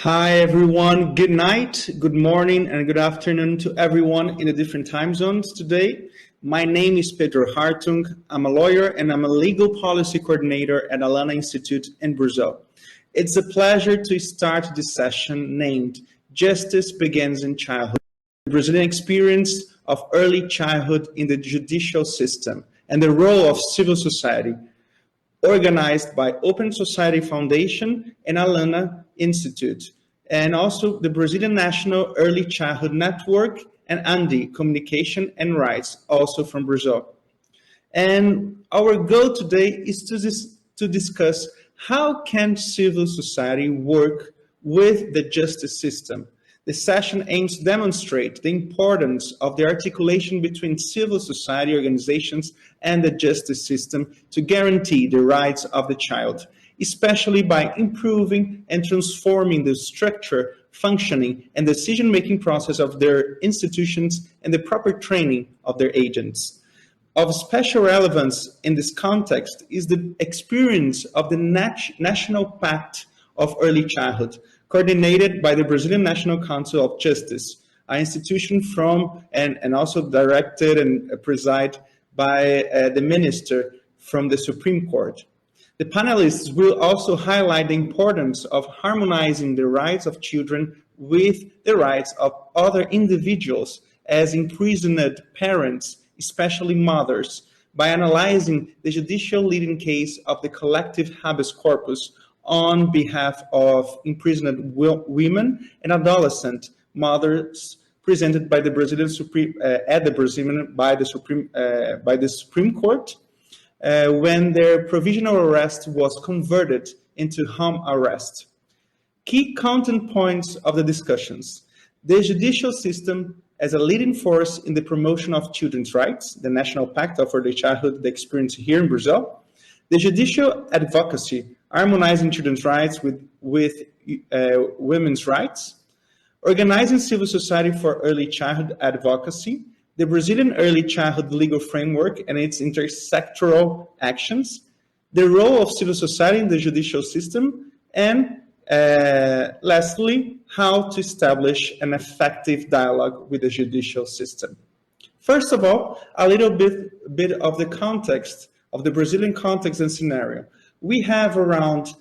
Hi everyone, good night, good morning, and good afternoon to everyone in the different time zones today. My name is Pedro Hartung. I'm a lawyer and I'm a legal policy coordinator at Alana Institute in Brazil. It's a pleasure to start this session named Justice Begins in Childhood, the Brazilian experience of early childhood in the judicial system and the role of civil society, organized by Open Society Foundation and Alana Institute, and also the Brazilian National Early Childhood Network and ANDI, Communication and Rights, also from Brazil. And our goal today is to discuss how can civil society work with the justice system. The session aims to demonstrate the importance of the articulation between civil society organizations and the justice system to guarantee the rights of the child, especially by improving and transforming the structure, functioning, and decision-making process of their institutions and the proper training of their agents. Of special relevance in this context is the experience of the National Pact of Early Childhood, coordinated by the Brazilian National Council of Justice, an institution from and also directed and presided by the minister from the Supreme Court. The panelists will also highlight the importance of harmonizing the rights of children with the rights of other individuals as imprisoned parents, especially mothers, by analyzing the judicial leading case of the collective habeas corpus on behalf of imprisoned women and adolescent mothers presented by the Brazilian Supreme Court when their provisional arrest was converted into home arrest. Key content points of the discussions: the judicial system as a leading force in the promotion of children's rights, the National Pact of Early Childhood, the experience here in Brazil, the judicial advocacy, harmonizing children's rights with women's rights, organizing civil society for early childhood advocacy, the Brazilian early childhood legal framework and its intersectoral actions, the role of civil society in the judicial system, and lastly, how to establish an effective dialogue with the judicial system. First of all, a little bit of the context, of the Brazilian context and scenario. We have around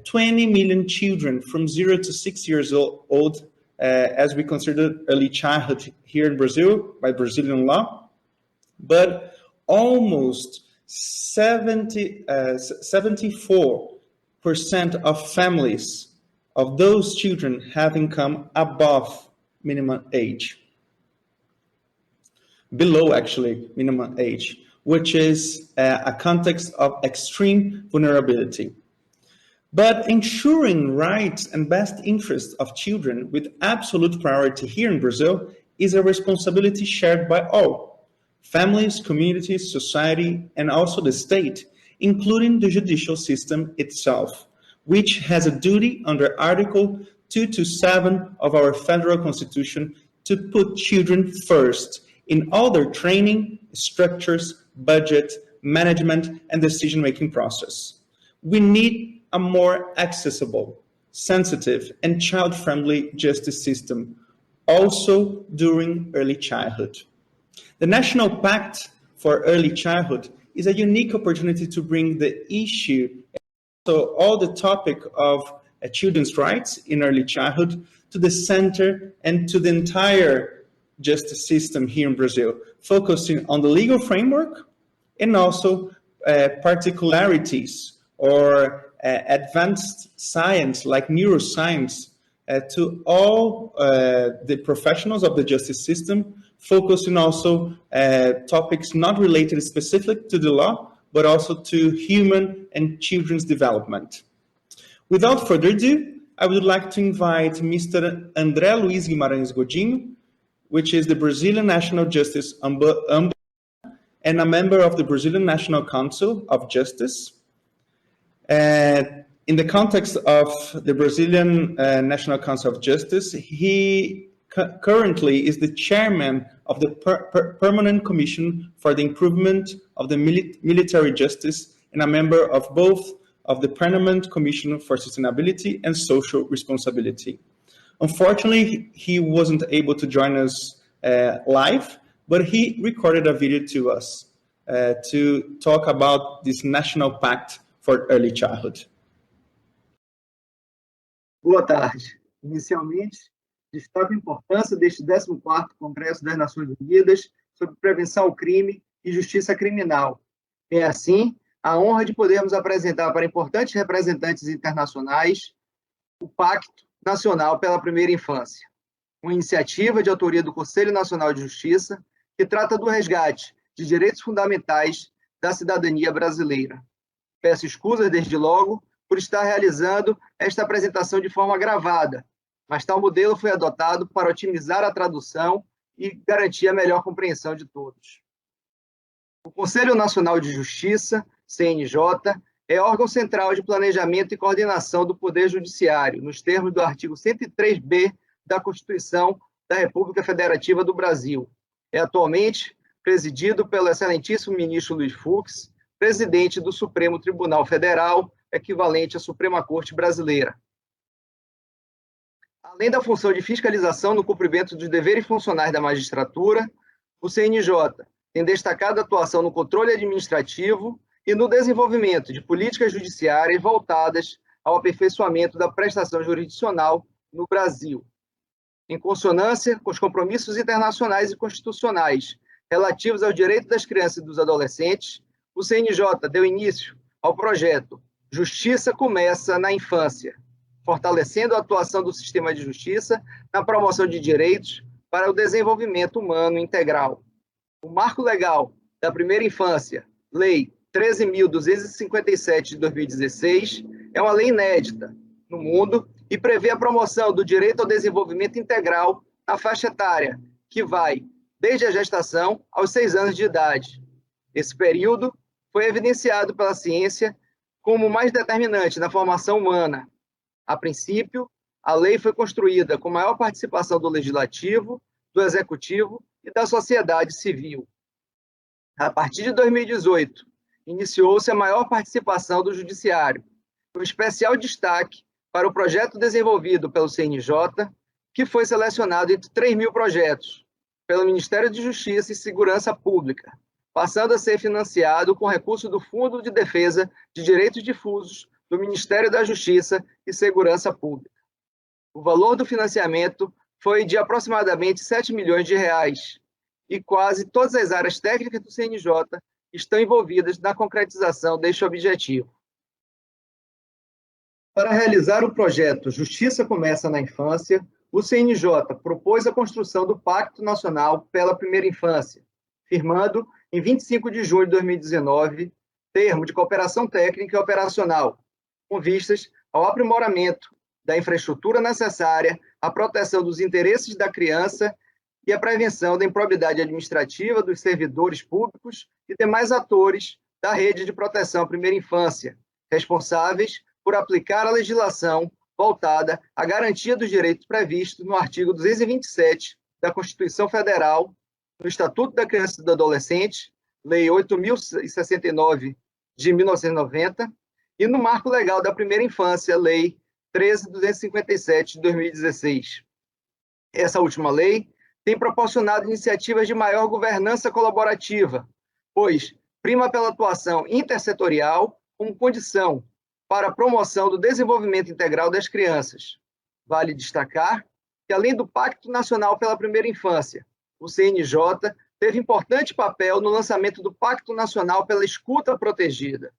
20 million children from 0 to 6 years old as we consider early childhood here in Brazil by Brazilian law, but almost 74% of families of those children have income above minimum age, below actually minimum age, which is a context of extreme vulnerability. But ensuring rights and best interests of children with absolute priority here in Brazil is a responsibility shared by all: families, communities, society, and also the state, including the judicial system itself, which has a duty under Article 227 of our federal constitution to put children first in all their training, structures, budget, management, and decision-making process. We need a more accessible, sensitive, and child-friendly justice system, also during early childhood. The National Pact for Early Childhood is a unique opportunity to bring the issue, so all the topic of children's rights in early childhood, to the center and to the entire justice system here in Brazil, focusing on the legal framework and also particularities or advanced science like neuroscience to all the professionals of the justice system, focusing also topics not related specifically to the law, but also to human and children's development. Without further ado, I would like to invite Mr. André Luiz Guimarães Godinho, which is the Brazilian National Justice Ombudsman and a member of the Brazilian National Council of Justice. In the context of the Brazilian National Council of Justice, he currently is the chairman of the Permanent Commission for the Improvement of the Military Justice and a member of both of the Permanent Commission for Sustainability and Social Responsibility. Unfortunately, he wasn't able to join us live, but he recorded a video to us to talk about this National Pact for Early Childhood. Boa tarde. Inicialmente, destaco a importância deste 14º Congresso das Nações Unidas sobre Prevenção ao Crime e Justiça Criminal. É assim, a honra de podermos apresentar para importantes representantes internacionais o Pacto Nacional pela Primeira Infância, uma iniciativa de autoria do Conselho Nacional de Justiça que trata do resgate de direitos fundamentais da cidadania brasileira. Peço escusas desde logo por estar realizando esta apresentação de forma gravada, mas tal modelo foi adotado para otimizar a tradução e garantir a melhor compreensão de todos. O Conselho Nacional de Justiça, CNJ, é órgão central de planejamento e coordenação do Poder Judiciário, nos termos do artigo 103b da Constituição da República Federativa do Brasil. É atualmente presidido pelo excelentíssimo ministro Luiz Fux, presidente do Supremo Tribunal Federal, equivalente à Suprema Corte Brasileira. Além da função de fiscalização no cumprimento dos deveres funcionais da magistratura, o CNJ tem destacado a atuação no controle administrativo e no desenvolvimento de políticas judiciárias voltadas ao aperfeiçoamento da prestação jurisdicional no Brasil. Em consonância com os compromissos internacionais e constitucionais relativos aos direitos das crianças e dos adolescentes, o CNJ deu início ao projeto Justiça Começa na Infância, fortalecendo a atuação do sistema de justiça na promoção de direitos para o desenvolvimento humano integral. O Marco Legal da Primeira Infância, Lei 13.257 de 2016, é uma lei inédita no mundo e prevê a promoção do direito ao desenvolvimento integral na faixa etária, que vai desde a gestação aos 6 anos de idade. Esse período foi evidenciado pela ciência como o mais determinante na formação humana. A princípio, a lei foi construída com maior participação do Legislativo, do Executivo e da sociedade civil. A partir de 2018, iniciou-se a maior participação do Judiciário, com especial destaque para o projeto desenvolvido pelo CNJ, que foi selecionado entre 3.000 projetos, pelo Ministério de Justiça e Segurança Pública, passando a ser financiado com recursos do Fundo de Defesa de Direitos Difusos do Ministério da Justiça e Segurança Pública. O valor do financiamento foi de aproximadamente 7 milhões de reais, e quase todas as áreas técnicas do CNJ estão envolvidas na concretização deste objetivo. Para realizar o projeto Justiça Começa na Infância, o CNJ propôs a construção do Pacto Nacional pela Primeira Infância, firmando, em 25 de junho de 2019, termo de cooperação técnica e operacional, com vistas ao aprimoramento da infraestrutura necessária à proteção dos interesses da criança e à prevenção da improbidade administrativa dos servidores públicos e demais atores da rede de proteção à primeira infância, responsáveis por aplicar a legislação voltada à garantia dos direitos previstos no artigo 227 da Constituição Federal, no Estatuto da Criança e do Adolescente, Lei 8.069 de 1990, e no Marco Legal da Primeira Infância, Lei 13.257 de 2016. Essa última lei tem proporcionado iniciativas de maior governança colaborativa, pois prima pela atuação intersetorial como condição para a promoção do desenvolvimento integral das crianças. Vale destacar que, além do Pacto Nacional pela Primeira Infância, o CNJ teve importante papel no lançamento do Pacto Nacional pela Escuta Protegida,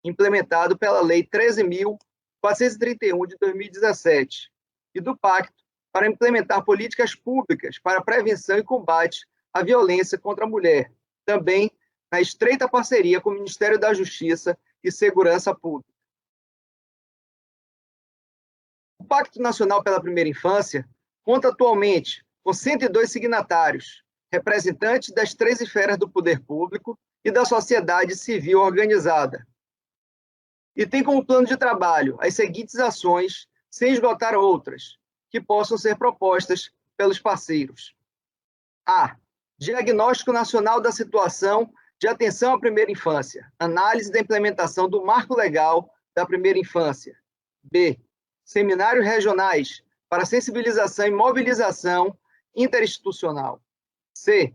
implementado pela Lei 13.431 de 2017, e do Pacto para implementar políticas públicas para a prevenção e combate à violência contra a mulher, também na estreita parceria com o Ministério da Justiça e Segurança Pública. O Pacto Nacional pela Primeira Infância conta atualmente com 102 signatários, representantes das 3 esferas do poder público e da sociedade civil organizada. E tem como plano de trabalho as seguintes ações, sem esgotar outras, que possam ser propostas pelos parceiros. A. Diagnóstico Nacional da Situação de Atenção à Primeira Infância, análise da implementação do Marco Legal da primeira infância. B. Seminários regionais para sensibilização e mobilização interinstitucional. C.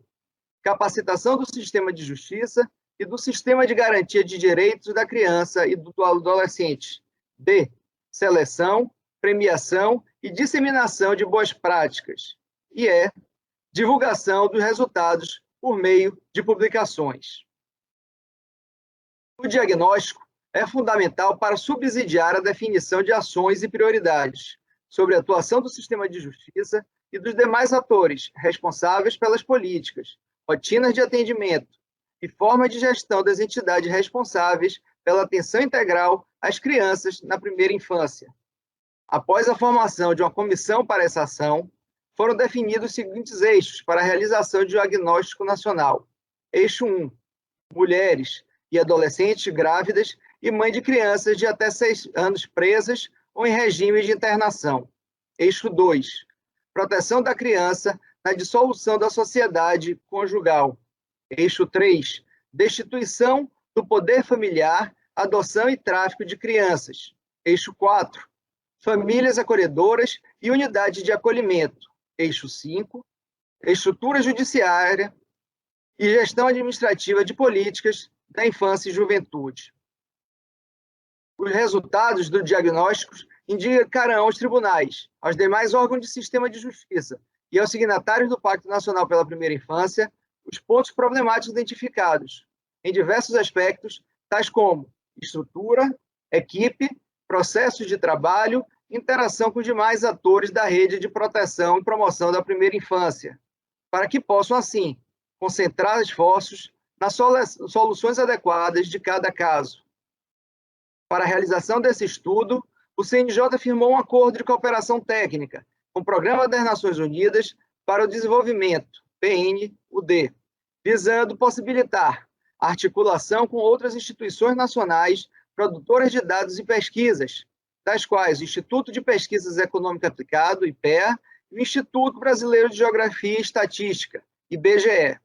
Capacitação do sistema de justiça e do sistema de garantia de direitos da criança e do adolescente. D. Seleção, premiação e disseminação de boas práticas. E E. Divulgação dos resultados por meio de publicações. O diagnóstico é fundamental para subsidiar a definição de ações e prioridades sobre a atuação do sistema de justiça e dos demais atores responsáveis pelas políticas, rotinas de atendimento e forma de gestão das entidades responsáveis pela atenção integral às crianças na primeira infância. Após a formação de uma comissão para essa ação, foram definidos os seguintes eixos para a realização de diagnóstico nacional. Eixo 1, mulheres e adolescentes grávidas e mãe de crianças de até 6 anos presas ou em regime de internação. Eixo 2, proteção da criança na dissolução da sociedade conjugal. Eixo 3, destituição do poder familiar, adoção e tráfico de crianças. Eixo 4, famílias acolhedoras e unidades de acolhimento. Eixo 5, estrutura judiciária e gestão administrativa de políticas da infância e juventude. Os resultados do diagnóstico indicarão aos tribunais, aos demais órgãos de sistema de justiça e aos signatários do Pacto Nacional pela Primeira Infância os pontos problemáticos identificados, em diversos aspectos, tais como estrutura, equipe, processos de trabalho, interação com demais atores da rede de proteção e promoção da primeira infância, para que possam, assim, concentrar esforços nas soluções adequadas de cada caso. Para a realização desse estudo, o CNJ firmou um acordo de cooperação técnica com o Programa das Nações Unidas para o Desenvolvimento, PNUD, visando possibilitar a articulação com outras instituições nacionais produtoras de dados e pesquisas, tais quais o Instituto de Pesquisas Econômico Aplicado, IPEA, e o Instituto Brasileiro de Geografia e Estatística, IBGE.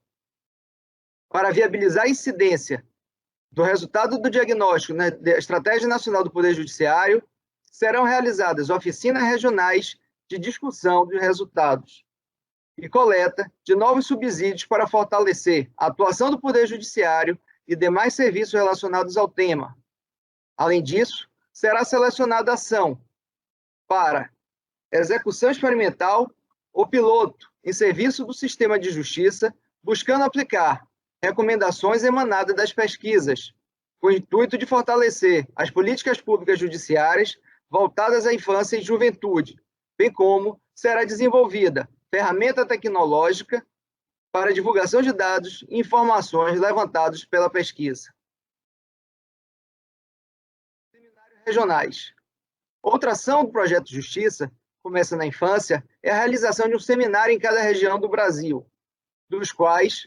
Para viabilizar a incidência do resultado do diagnóstico na Estratégia Nacional do Poder Judiciário, serão realizadas oficinas regionais de discussão dos resultados e coleta de novos subsídios para fortalecer a atuação do Poder Judiciário e demais serviços relacionados ao tema. Além disso, será selecionada ação para execução experimental ou piloto em serviço do sistema de justiça, buscando aplicar recomendações emanadas das pesquisas, com o intuito de fortalecer as políticas públicas judiciárias voltadas à infância e juventude, bem como será desenvolvida ferramenta tecnológica para divulgação de dados e informações levantados pela pesquisa. Seminários regionais. Outra ação do Projeto Justiça, começa na infância, é a realização de um seminário em cada região do Brasil, dos quais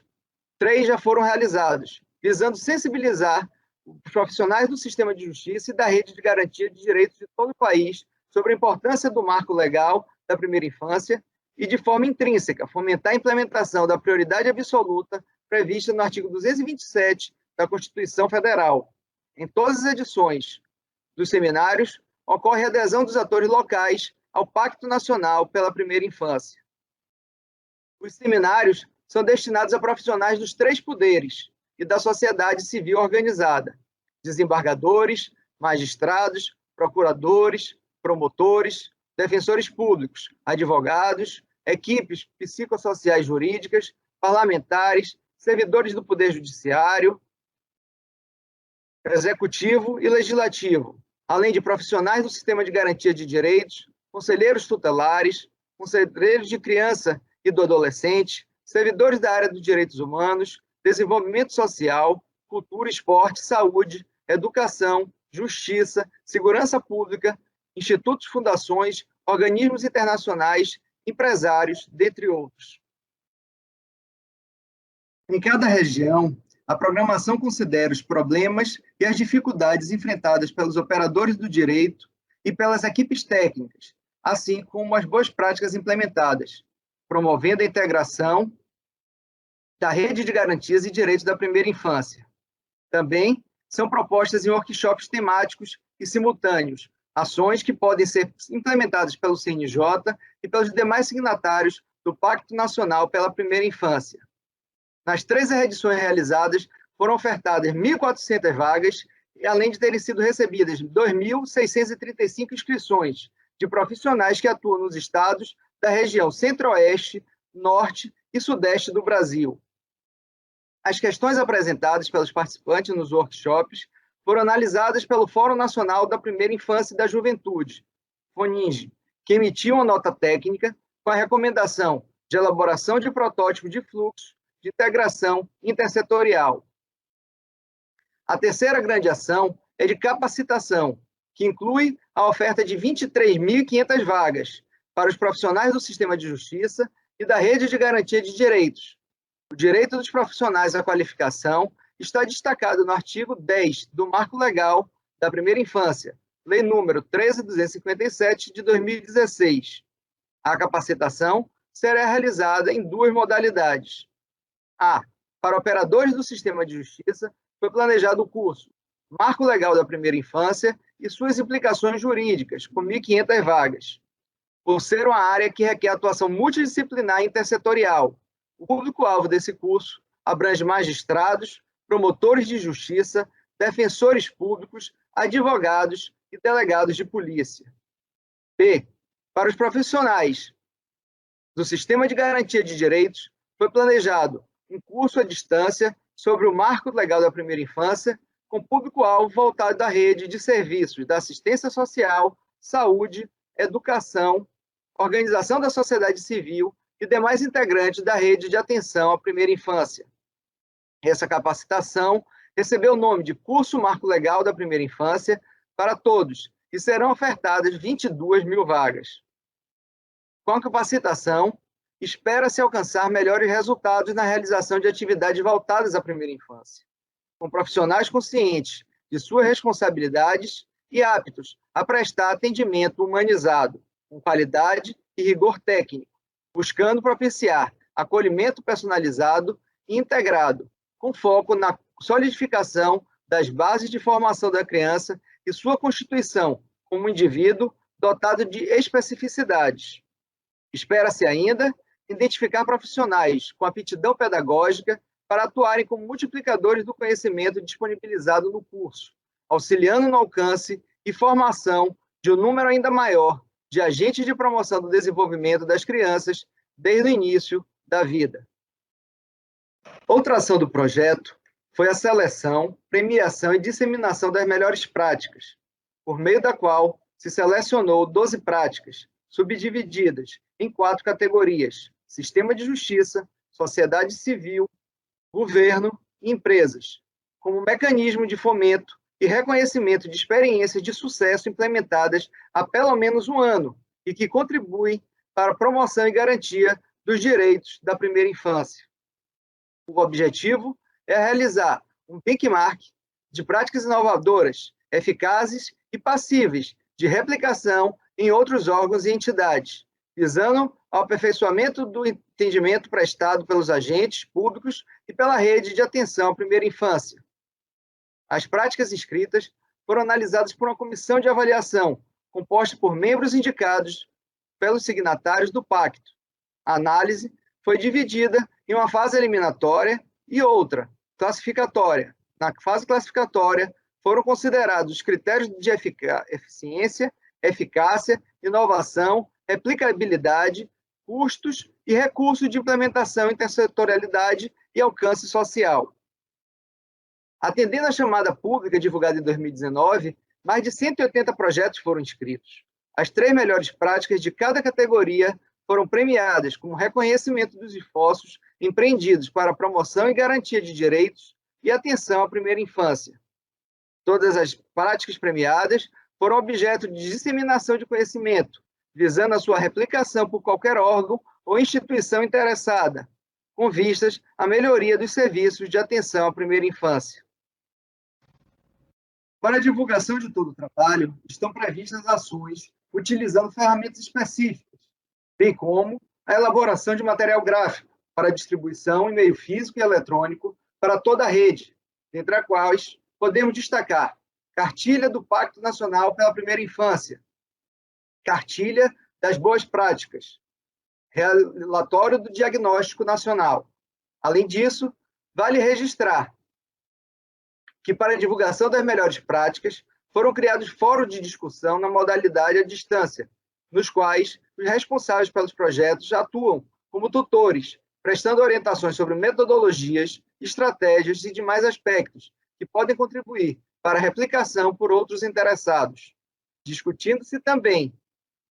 3 já foram realizados, visando sensibilizar os profissionais do sistema de justiça e da rede de garantia de direitos de todo o país sobre a importância do marco legal da primeira infância e, de forma intrínseca, fomentar a implementação da prioridade absoluta prevista no artigo 227 da Constituição Federal. Em todas as edições dos seminários, ocorre a adesão dos atores locais ao Pacto Nacional pela Primeira Infância. Os seminários são destinados a profissionais dos 3 poderes e da sociedade civil organizada, desembargadores, magistrados, procuradores, promotores, defensores públicos, advogados, equipes psicossociais jurídicas, parlamentares, servidores do Poder Judiciário, Executivo e Legislativo, além de profissionais do sistema de garantia de direitos, conselheiros tutelares, conselheiros de criança e do adolescente, servidores da área dos direitos humanos, desenvolvimento social, cultura, esporte, saúde, educação, justiça, segurança pública, institutos, fundações, organismos internacionais, empresários, dentre outros. Em cada região, a programação considera os problemas e as dificuldades enfrentadas pelos operadores do direito e pelas equipes técnicas, assim como as boas práticas implementadas, promovendo a integração da rede de garantias e direitos da primeira infância. Também são propostas em workshops temáticos e simultâneos, ações que podem ser implementadas pelo CNJ e pelos demais signatários do Pacto Nacional pela Primeira Infância. Nas 13 edições realizadas, foram ofertadas 1.400 vagas, além de terem sido recebidas 2.635 inscrições de profissionais que atuam nos estados da região Centro-Oeste, Norte e Sudeste do Brasil. As questões apresentadas pelos participantes nos workshops foram analisadas pelo Fórum Nacional da Primeira Infância e da Juventude, FONINGE, que emitiu uma nota técnica com a recomendação de elaboração de protótipo de fluxo de integração intersetorial. A terceira grande ação é de capacitação, que inclui a oferta de 23.500 vagas para os profissionais do sistema de justiça e da rede de garantia de direitos. O direito dos profissionais à qualificação está destacado no artigo 10 do Marco Legal da Primeira Infância, Lei número 13.257 de 2016. A capacitação será realizada em duas modalidades. Para operadores do sistema de justiça, foi planejado o curso Marco Legal da Primeira Infância e suas implicações jurídicas, com 1.500 vagas. Por ser uma área que requer atuação multidisciplinar e intersetorial, o público-alvo desse curso abrange magistrados, promotores de justiça, defensores públicos, advogados e delegados de polícia. Para os profissionais do Sistema de Garantia de Direitos, foi planejado um curso à distância sobre o Marco Legal da Primeira Infância, com público-alvo voltado à rede de serviços da assistência social, saúde, educação, organização da sociedade civil e demais integrantes da rede de atenção à primeira infância. Essa capacitação recebeu o nome de Curso Marco Legal da Primeira Infância para todos e serão ofertadas 22.000 vagas. Com a capacitação, espera-se alcançar melhores resultados na realização de atividades voltadas à primeira infância, com profissionais conscientes de suas responsabilidades e aptos a prestar atendimento humanizado, com qualidade e rigor técnico, buscando propiciar acolhimento personalizado e integrado, com foco na solidificação das bases de formação da criança e sua constituição como indivíduo dotado de especificidades. Espera-se ainda identificar profissionais com aptidão pedagógica para atuarem como multiplicadores do conhecimento disponibilizado no curso, auxiliando no alcance e formação de um número ainda maior de agentes de promoção do desenvolvimento das crianças desde o início da vida. Outra ação do projeto foi a seleção, premiação e disseminação das melhores práticas, por meio da qual se selecionou 12 práticas, subdivididas em 4 categorias: Sistema de Justiça, Sociedade Civil, Governo e Empresas, como mecanismo de fomento e reconhecimento de experiências de sucesso implementadas há pelo menos um ano e que contribuem para a promoção e garantia dos direitos da primeira infância. O objetivo é realizar um benchmark de práticas inovadoras, eficazes e passíveis de replicação em outros órgãos e entidades, visando ao aperfeiçoamento do entendimento prestado pelos agentes públicos e pela rede de atenção à primeira infância. As práticas inscritas foram analisadas por uma comissão de avaliação, composta por membros indicados pelos signatários do pacto. A análise foi dividida em uma fase eliminatória e outra, classificatória. Na fase classificatória, foram considerados os critérios de eficiência, eficácia, inovação, replicabilidade, custos e recursos de implementação, intersetorialidade e alcance social. Atendendo à chamada pública divulgada em 2019, mais de 180 projetos foram inscritos. As 3 melhores práticas de cada categoria foram premiadas como reconhecimento dos esforços empreendidos para a promoção e garantia de direitos e atenção à primeira infância. Todas as práticas premiadas foram objeto de disseminação de conhecimento, visando a sua replicação por qualquer órgão ou instituição interessada, com vistas à melhoria dos serviços de atenção à primeira infância. Para a divulgação de todo o trabalho, estão previstas ações utilizando ferramentas específicas, bem como a elaboração de material gráfico para distribuição em meio físico e eletrônico para toda a rede, entre as quais podemos destacar Cartilha do Pacto Nacional pela Primeira Infância, Cartilha das Boas Práticas, Relatório do Diagnóstico Nacional. Além disso, vale registrar que, para a divulgação das melhores práticas, foram criados fóruns de discussão na modalidade à distância, nos quais os responsáveis pelos projetos atuam como tutores, prestando orientações sobre metodologias, estratégias e demais aspectos que podem contribuir para a replicação por outros interessados, discutindo-se também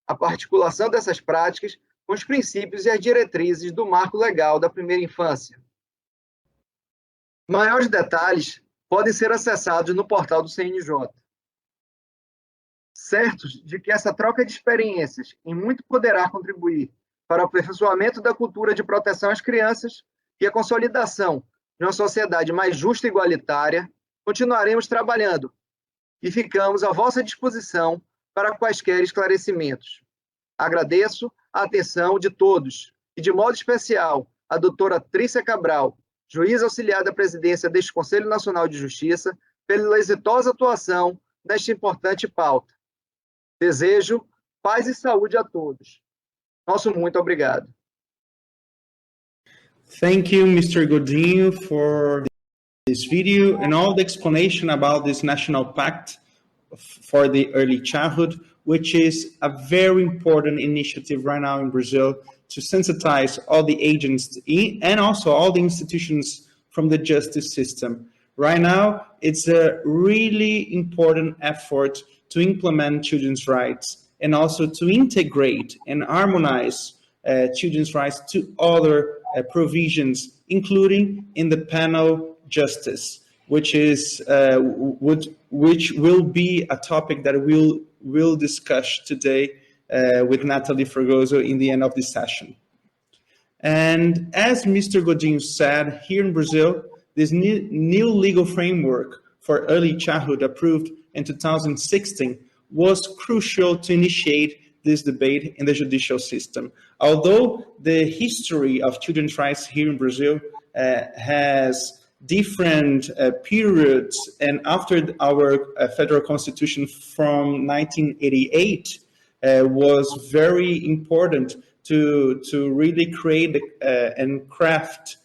a articulação dessas práticas com os princípios e as diretrizes do marco legal da primeira infância. Maiores detalhes podem ser acessados no portal do CNJ. Certos de que essa troca de experiências em muito poderá contribuir para o aperfeiçoamento da cultura de proteção às crianças e a consolidação de uma sociedade mais justa e igualitária, continuaremos trabalhando e ficamos à vossa disposição para quaisquer esclarecimentos. Agradeço a atenção de todos e, de modo especial, a doutora Trícia Cabral, juíza auxiliar da presidência deste Conselho Nacional de Justiça, pela exitosa atuação nesta importante pauta. Desejo paz e saúde a todos. Nosso muito obrigado. Thank you, Mr. Godinho, for this video and all the explanation about this National Pact for the Early Childhood, which is a very important initiative right now in Brazil to sensitize all the agents and also all the institutions from the justice system. Right now, it's a really important effort to implement children's rights and also to integrate and harmonize children's rights to other provisions, including in the penal justice, which is which will be a topic that we'll discuss today with Nathalie Fragoso in the end of this session. And as Mr. Godinho said, here in Brazil, this new legal framework for early childhood approved in 2016 was crucial to initiate this debate in the judicial system. Although the history of children's rights here in Brazil has different periods, and after our federal constitution from 1988 was very important to really create and craft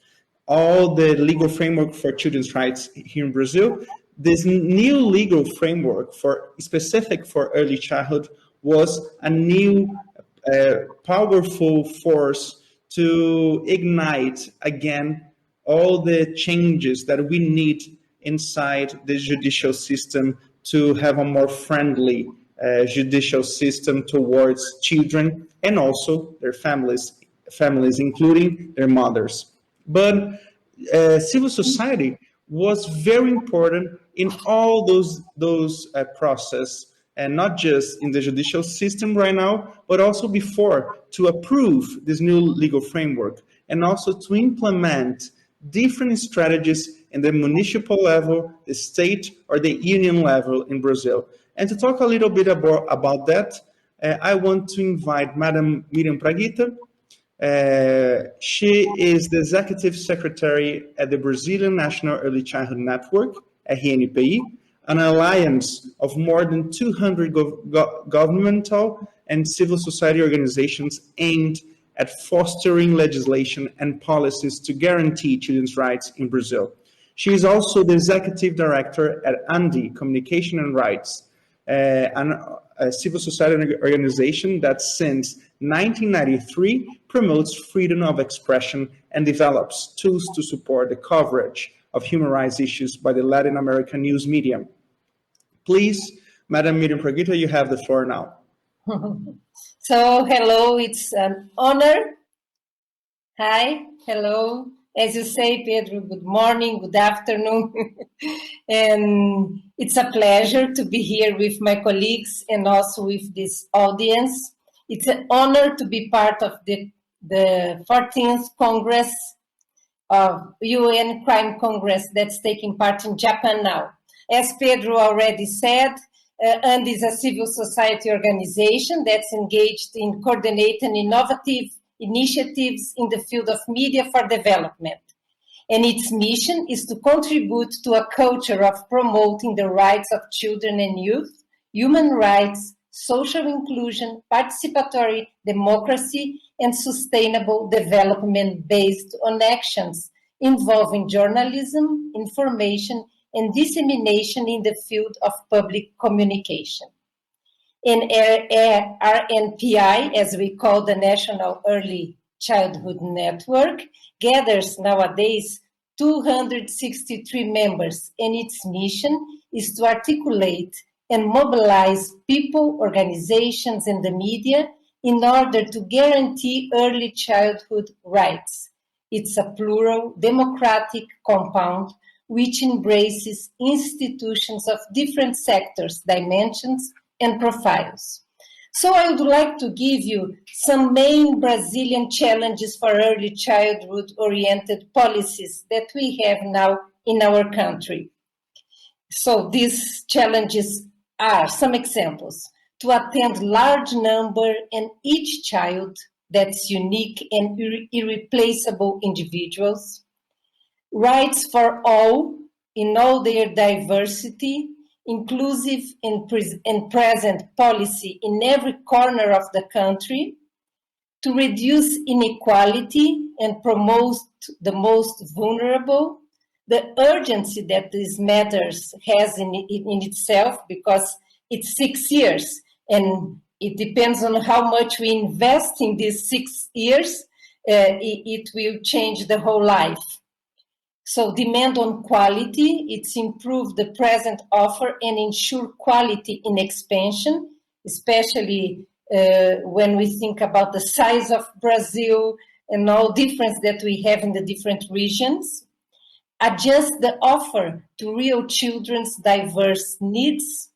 all the legal framework for children's rights here in Brazil. This new legal framework specific for early childhood was a new powerful force to ignite again all the changes that we need inside the judicial system to have a more friendly judicial system towards children and also their families including their mothers. But civil society was very important in all those process, and not just in the judicial system right now, but also before, to approve this new legal framework and also to implement different strategies in the municipal level, the state, or the union level in Brazil. And to talk a little bit about that, I want to invite Madam Miriam Pragita. She is the Executive Secretary at the Brazilian National Early Childhood Network, RNPI, an alliance of more than 200 governmental and civil society organizations aimed at fostering legislation and policies to guarantee children's rights in Brazil. She is also the Executive Director at ANDI, Communication and Rights, a civil society organization that since 1993 promotes freedom of expression and develops tools to support the coverage of human rights issues by the Latin American news media. Please, Madam Miriam Pragita, you have the floor now. So, hello, it's an honor. Hi, hello. As you say, Pedro, good morning, good afternoon. And it's a pleasure to be here with my colleagues and also with this audience. It's an honor to be part of the 14th Congress of UN Crime Congress that's taking part in Japan now. As Pedro already said, ANDI is a civil society organization that's engaged in coordinating innovative initiatives in the field of media for development. and its mission is to contribute to a culture of promoting the rights of children and youth, human rights, social inclusion, participatory democracy, and sustainable development based on actions involving journalism, information, and dissemination in the field of public communication. And RNPI, as we call the National Early Childhood Network, gathers nowadays 263 members, and its mission is to articulate and mobilize people, organizations, and the media in order to guarantee early childhood rights. It's a plural, democratic compound which embraces institutions of different sectors, dimensions, and profiles. So I would like to give you some main Brazilian challenges for early childhood-oriented policies that we have now in our country. So these challenges are some examples: to attend large number and each child, that's unique and irreplaceable individuals, rights for all in all their diversity, inclusive and present policy in every corner of the country, to reduce inequality and promote the most vulnerable, the urgency that these matters has in itself, because it's 6 years and it depends on how much we invest in these 6 years, it will change the whole life. So demand on quality, it's improve the present offer and ensure quality in expansion, especially when we think about the size of Brazil and all difference that we have in the different regions. Adjust the offer to real children's diverse needs,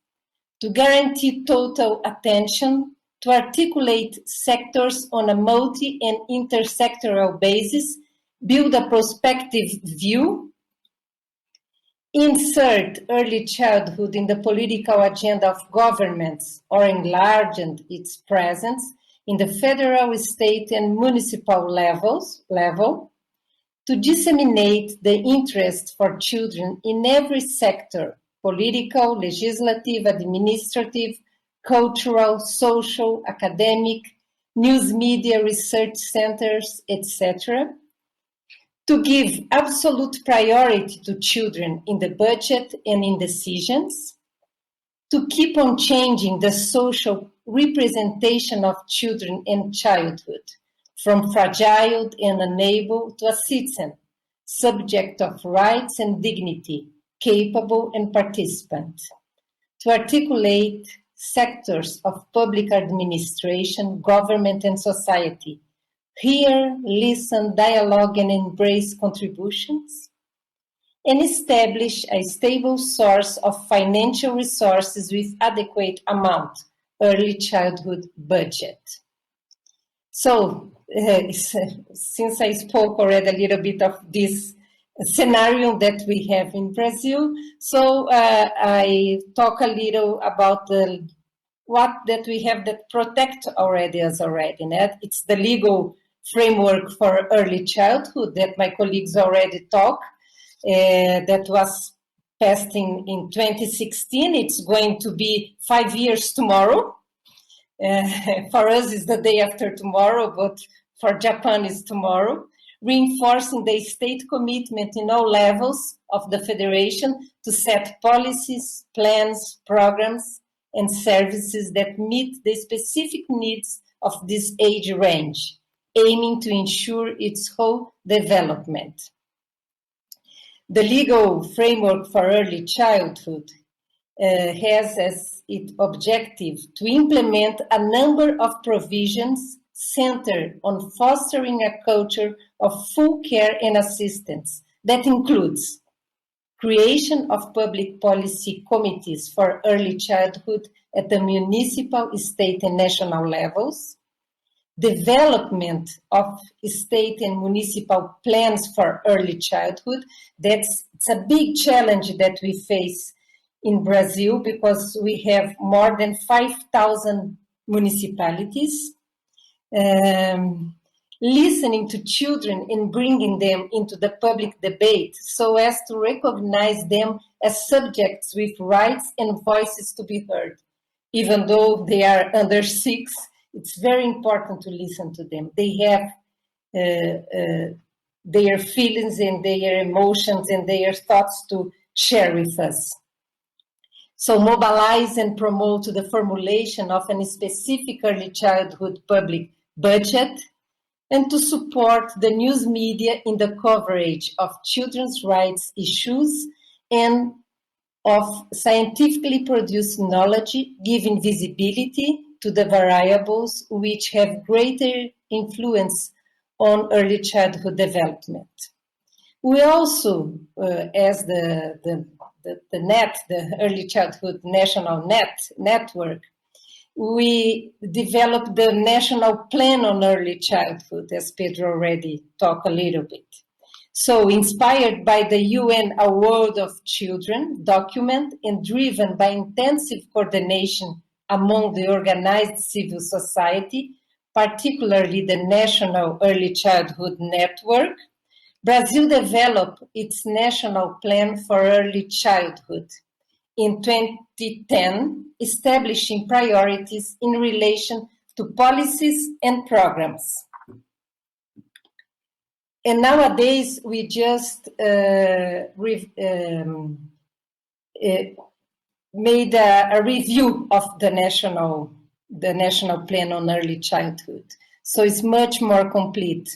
to guarantee total attention, to articulate sectors on a multi- and intersectoral basis, build a prospective view, insert early childhood in the political agenda of governments or enlarge its presence in the federal, state, and municipal level, to disseminate the interest for children in every sector: political, legislative, administrative, cultural, social, academic, news media, research centers, etc. To give absolute priority to children in the budget and in decisions. To keep on changing the social representation of children in childhood, from fragile and unable to a citizen, subject of rights and dignity, capable and participant. To articulate sectors of public administration, government, and society. Hear, listen, dialogue, and embrace contributions. And establish a stable source of financial resources with adequate amount, early childhood budget. So, since I spoke already a little bit of this scenario that we have in Brazil, so I talk a little about what that we have that protect already us already. It's the legal framework for early childhood that my colleagues already talked, that was passed in 2016. It's going to be 5 years tomorrow. For us, it's the day after tomorrow, but for Japan, it's tomorrow. Reinforcing the state commitment in all levels of the federation to set policies, plans, programs, and services that meet the specific needs of this age range, aiming to ensure its whole development. The legal framework for early childhood has as its objective to implement a number of provisions centered on fostering a culture of full care and assistance that includes creation of public policy committees for early childhood at the municipal, state, and national levels, development of state and municipal plans for early childhood. It's a big challenge that we face in Brazil because we have more than 5,000 municipalities. listening to children and bringing them into the public debate so as to recognize them as subjects with rights and voices to be heard. Even though they are under 6, it's very important to listen to them. They have their feelings and their emotions and their thoughts to share with us. So mobilize and promote the formulation of a specific early childhood public budget, and to support the news media in the coverage of children's rights issues and of scientifically produced knowledge, giving visibility to the variables which have greater influence on early childhood development. We also, as the Early Childhood National Network, we developed the National Plan on Early Childhood, as Pedro already talked a little bit. So inspired by the UN Award of Children document and driven by intensive coordination among the organized civil society, particularly the National Early Childhood Network, Brazil developed its National Plan for Early Childhood in 2010, establishing priorities in relation to policies and programs. And nowadays, we just made a review of the National Plan on Early Childhood. So it's much more complete.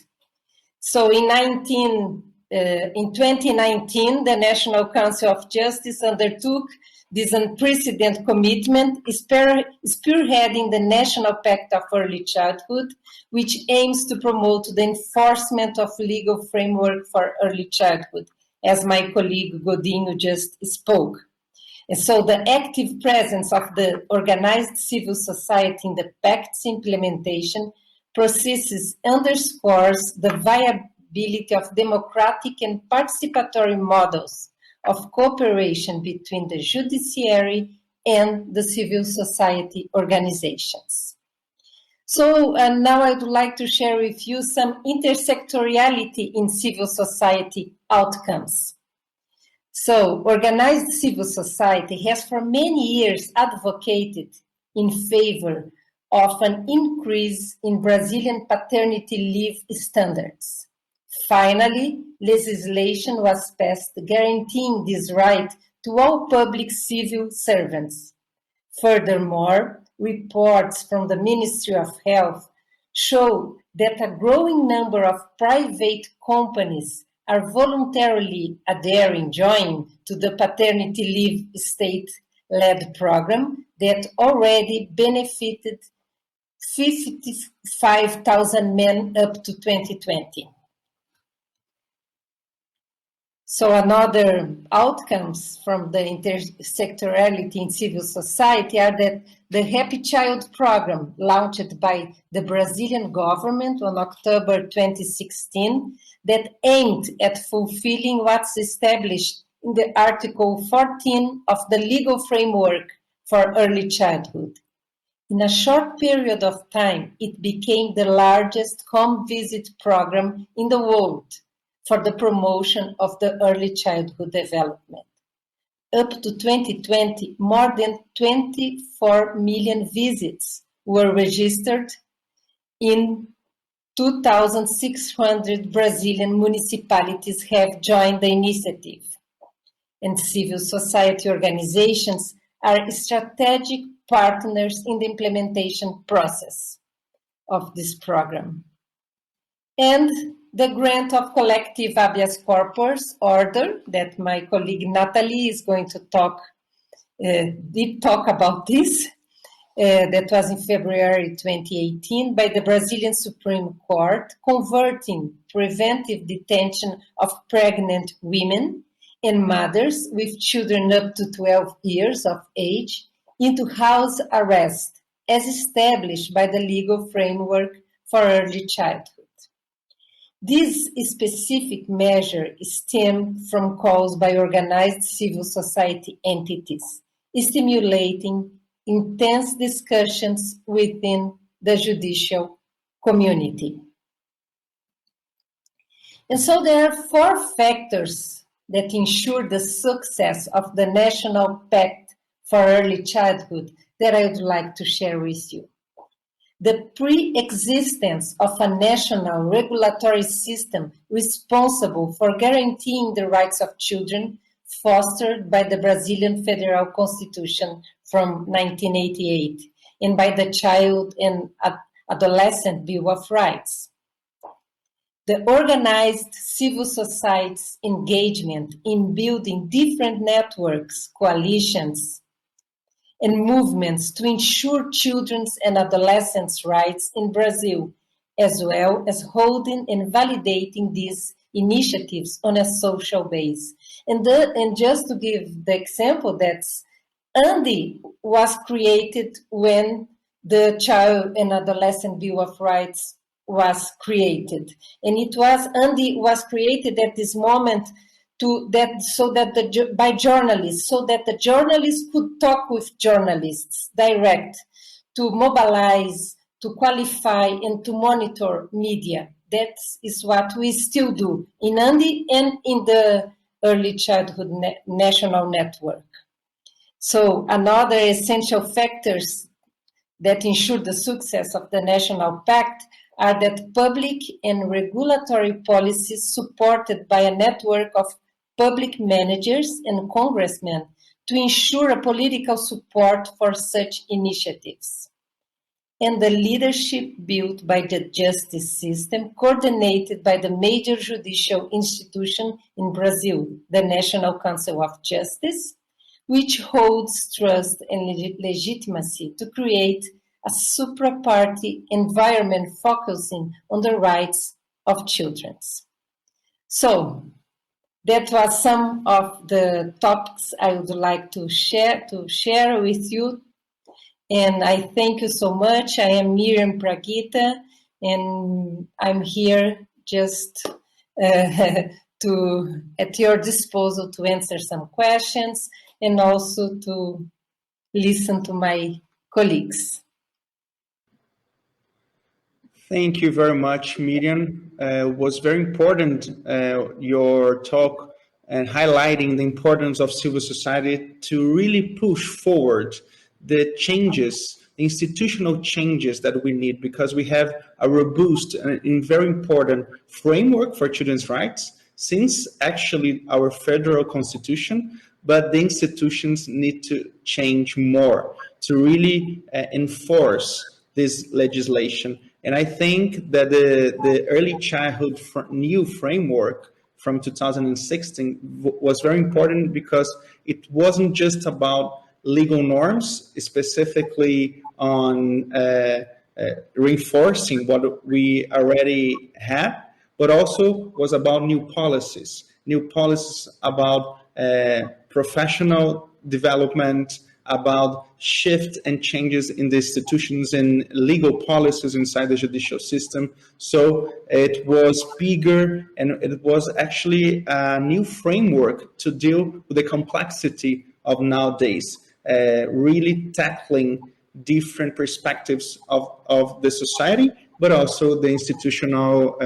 So in 2019, the National Council of Justice undertook this unprecedented commitment, spearheading the National Pact of Early Childhood, which aims to promote the enforcement of legal framework for early childhood, as my colleague Godinho just spoke. And so the active presence of the organized civil society in the Pact's implementation processes underscores the viability of democratic and participatory models of cooperation between the judiciary and the civil society organizations. So now I would like to share with you some intersectoriality in civil society outcomes. So organized civil society has for many years advocated in favor of an increase in Brazilian paternity leave standards. Finally, legislation was passed guaranteeing this right to all public civil servants. Furthermore, reports from the Ministry of Health show that a growing number of private companies are voluntarily joining to the paternity leave state-led program that already benefited 55,000 men up to 2020. So another outcomes from the intersectoriality in civil society are that the Happy Child program, launched by the Brazilian government on October 2016, that aimed at fulfilling what's established in the Article 14 of the legal framework for early childhood. In a short period of time, it became the largest home visit program in the world for the promotion of the early childhood development. Up to 2020, more than 24 million visits were registered in 2,600 Brazilian municipalities have joined the initiative. And civil society organizations are strategic partners in the implementation process of this program. And the grant of collective habeas corpus order that my colleague Nathalie is going to deep talk about this, that was in February 2018 by the Brazilian Supreme Court, converting preventive detention of pregnant women and mothers with children up to 12 years of age into house arrest, as established by the legal framework for early childhood. This specific measure stems from calls by organized civil society entities, stimulating intense discussions within the judicial community. And so there are 4 factors that ensure the success of the National Pact for Early Childhood that I would like to share with you. The pre-existence of a national regulatory system responsible for guaranteeing the rights of children fostered by the Brazilian Federal Constitution from 1988 and by the Child and Adolescent Bill of Rights. The organized civil society's engagement in building different networks, coalitions, and movements to ensure children's and adolescents' rights in Brazil, as well as holding and validating these initiatives on a social base. And just to give the example, that's ANDI was created when the Child and Adolescent Bill of Rights was created, and ANDI was created at this moment by journalists, so that the journalists could talk with journalists direct, to mobilize, to qualify, and to monitor media. That is what we still do in ANDI and in the Early Childhood National Network. So another essential factors that ensure the success of the National Pact are that public and regulatory policies supported by a network of public managers and congressmen to ensure a political support for such initiatives. And the leadership built by the justice system, coordinated by the major judicial institution in Brazil, the National Council of Justice, which holds trust and legitimacy to create a supra-party environment focusing on the rights of children. So, that was some of the topics I would like to share with you. And I thank you so much. I am Miriam Pragita, and I'm here just at your disposal to answer some questions and also to listen to my colleagues. Thank you very much, Miriam. It was very important, your talk, and highlighting the importance of civil society to really push forward the changes, the institutional changes that we need, because we have a robust and very important framework for children's rights since actually our federal constitution, but the institutions need to change more to really enforce this legislation. And I think that the early childhood new framework from 2016 was very important, because it wasn't just about legal norms, specifically on reinforcing what we already had, but also was about new policies about professional development, about shift and changes in the institutions and legal policies inside the judicial system. So it was bigger, and it was actually a new framework to deal with the complexity of nowadays, really tackling different perspectives of the society, but also the institutional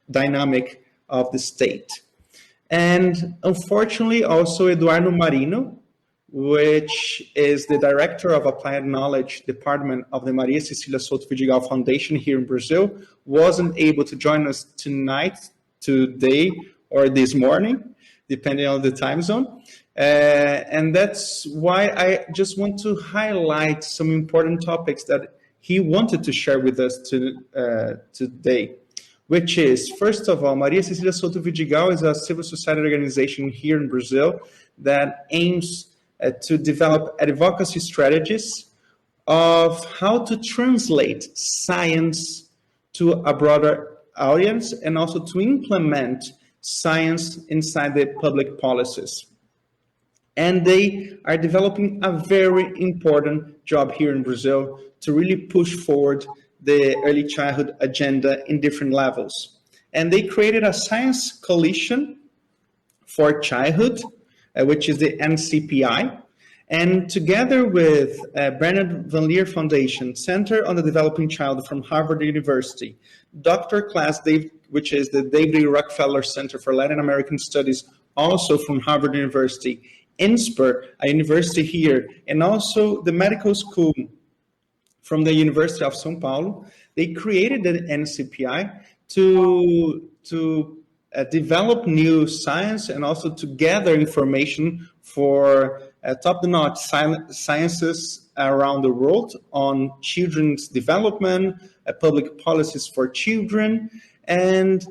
dynamic of the state. And unfortunately, also Eduardo Marino, which is the director of Applied Knowledge Department of the Maria Cecilia Souto Vidigal Foundation here in Brazil, wasn't able to join us today, or this morning, depending on the time zone. And that's why I just want to highlight some important topics that he wanted to share with us today, which is, first of all, Maria Cecilia Souto Vidigal is a civil society organization here in Brazil that aims to develop advocacy strategies of how to translate science to a broader audience, and also to implement science inside the public policies. And they are developing a very important job here in Brazil to really push forward the early childhood agenda in different levels. And they created a science coalition for childhood, which is the NCPI, and together with Bernard Van Leer Foundation, Center on the Developing Child from Harvard University, Dr. Klaas which is the David Rockefeller Center for Latin American Studies, also from Harvard University, INSPER, a university here, and also the medical school from the University of São Paulo. They created the NCPI to develop new science and also to gather information for top-notch sciences around the world on children's development, public policies for children. And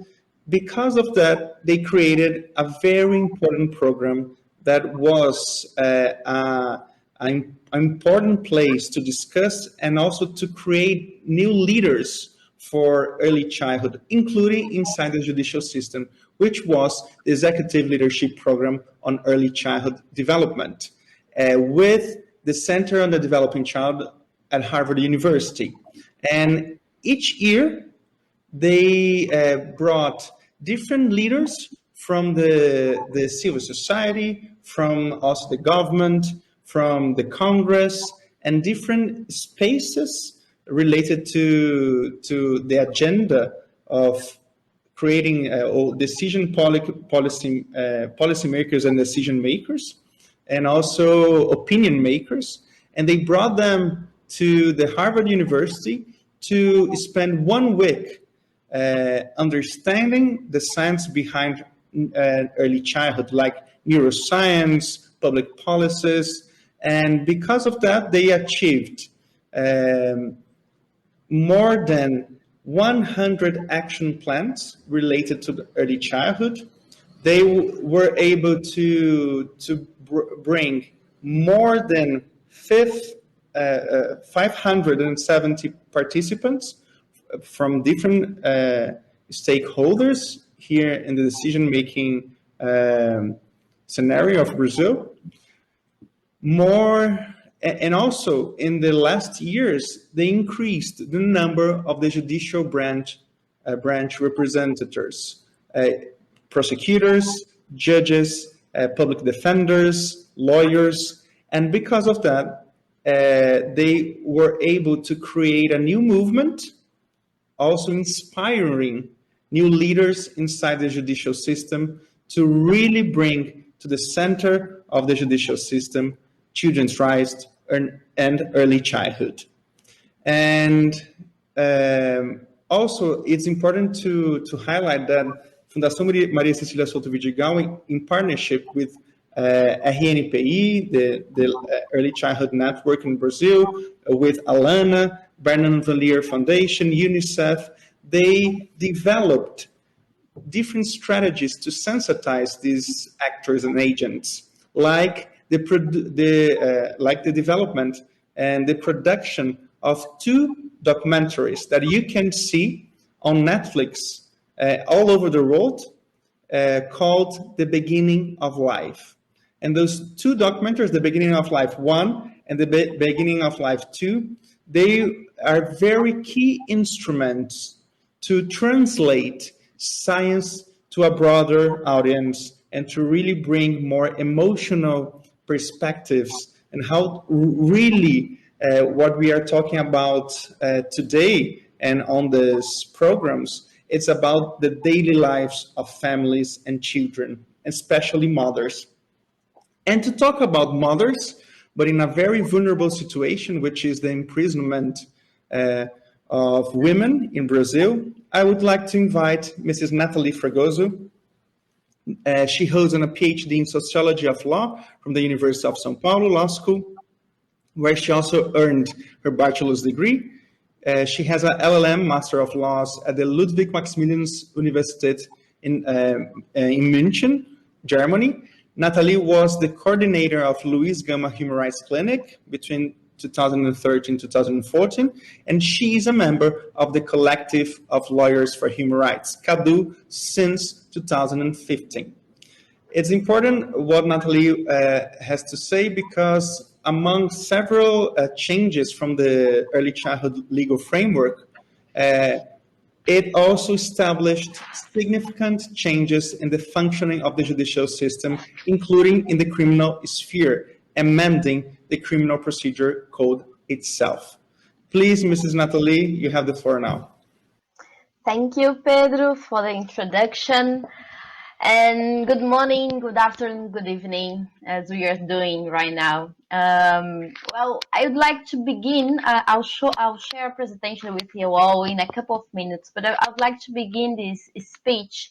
because of that, they created a very important program that was an important place to discuss and also to create new leaders for early childhood, including inside the judicial system, which was the Executive Leadership Program on Early Childhood Development, with the Center on the Developing Child at Harvard University. And each year, they brought different leaders from the civil society, from also the government, from the Congress, and different spaces related to the agenda of creating policymakers and decision makers, and also opinion makers. And they brought them to the Harvard University to spend 1 week understanding the science behind early childhood, like neuroscience, public policies. And because of that, they achieved more than 100 action plans related to the early childhood. They were able to bring more than 570 participants from different stakeholders here in the decision-making scenario of Brazil. And also, in the last years, they increased the number of the judicial branch representatives, prosecutors, judges, public defenders, lawyers, and because of that, they were able to create a new movement, also inspiring new leaders inside the judicial system to really bring to the center of the judicial system children's rights and early childhood. And also, it's important to highlight that Fundação Maria Cecília Souto Vidigal, in partnership with RNPI, the Early Childhood Network in Brazil, with Alana, Bernard Van Leer Foundation, UNICEF, they developed different strategies to sensitize these actors and agents, like the development and the production of 2 documentaries that you can see on Netflix all over the world, called The Beginning of Life. And those 2 documentaries, The Beginning of Life 1 and The Beginning of Life 2, they are very key instruments to translate science to a broader audience and to really bring more emotional perspectives and how really what we are talking about today and on these programs, it's about the daily lives of families and children, especially mothers. And to talk about mothers, but in a very vulnerable situation, which is the imprisonment of women in Brazil, I would like to invite Mrs. Nathalie Fragoso. She holds a PhD in Sociology of Law from the University of São Paulo Law School, where she also earned her bachelor's degree. She has an LLM, Master of Laws, at the Ludwig Maximilians Universität in München, Germany. Nathalie was the coordinator of Luiz Gama Human Rights Clinic between 2013 and 2014, and she is a member of the Collective of Lawyers for Human Rights, CADU, since 2015. It's important what Nathalie has to say, because among several changes from the early childhood legal framework, it also established significant changes in the functioning of the judicial system, including in the criminal sphere, amending the Criminal Procedure Code itself. Please, Mrs. Nathalie, you have the floor now. Thank you, Pedro, for the introduction. And good morning, good afternoon, good evening, as we are doing right now. Well, I would like to begin. I'll share a presentation with you all in a couple of minutes, but I would like to begin this speech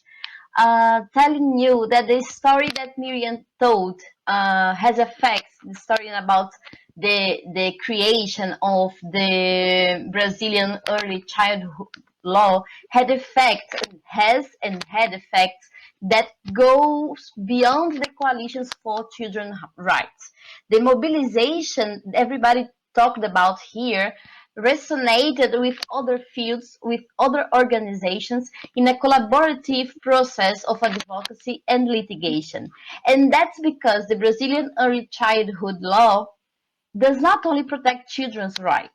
telling you that the story that Miriam told has effects. The story about the creation of the Brazilian early childhood law had effects, had effects that goes beyond the coalitions for children's rights. The mobilization everybody talked about here resonated with other fields, with other organizations in a collaborative process of advocacy and litigation. And that's because the Brazilian early childhood law does not only protect children's rights,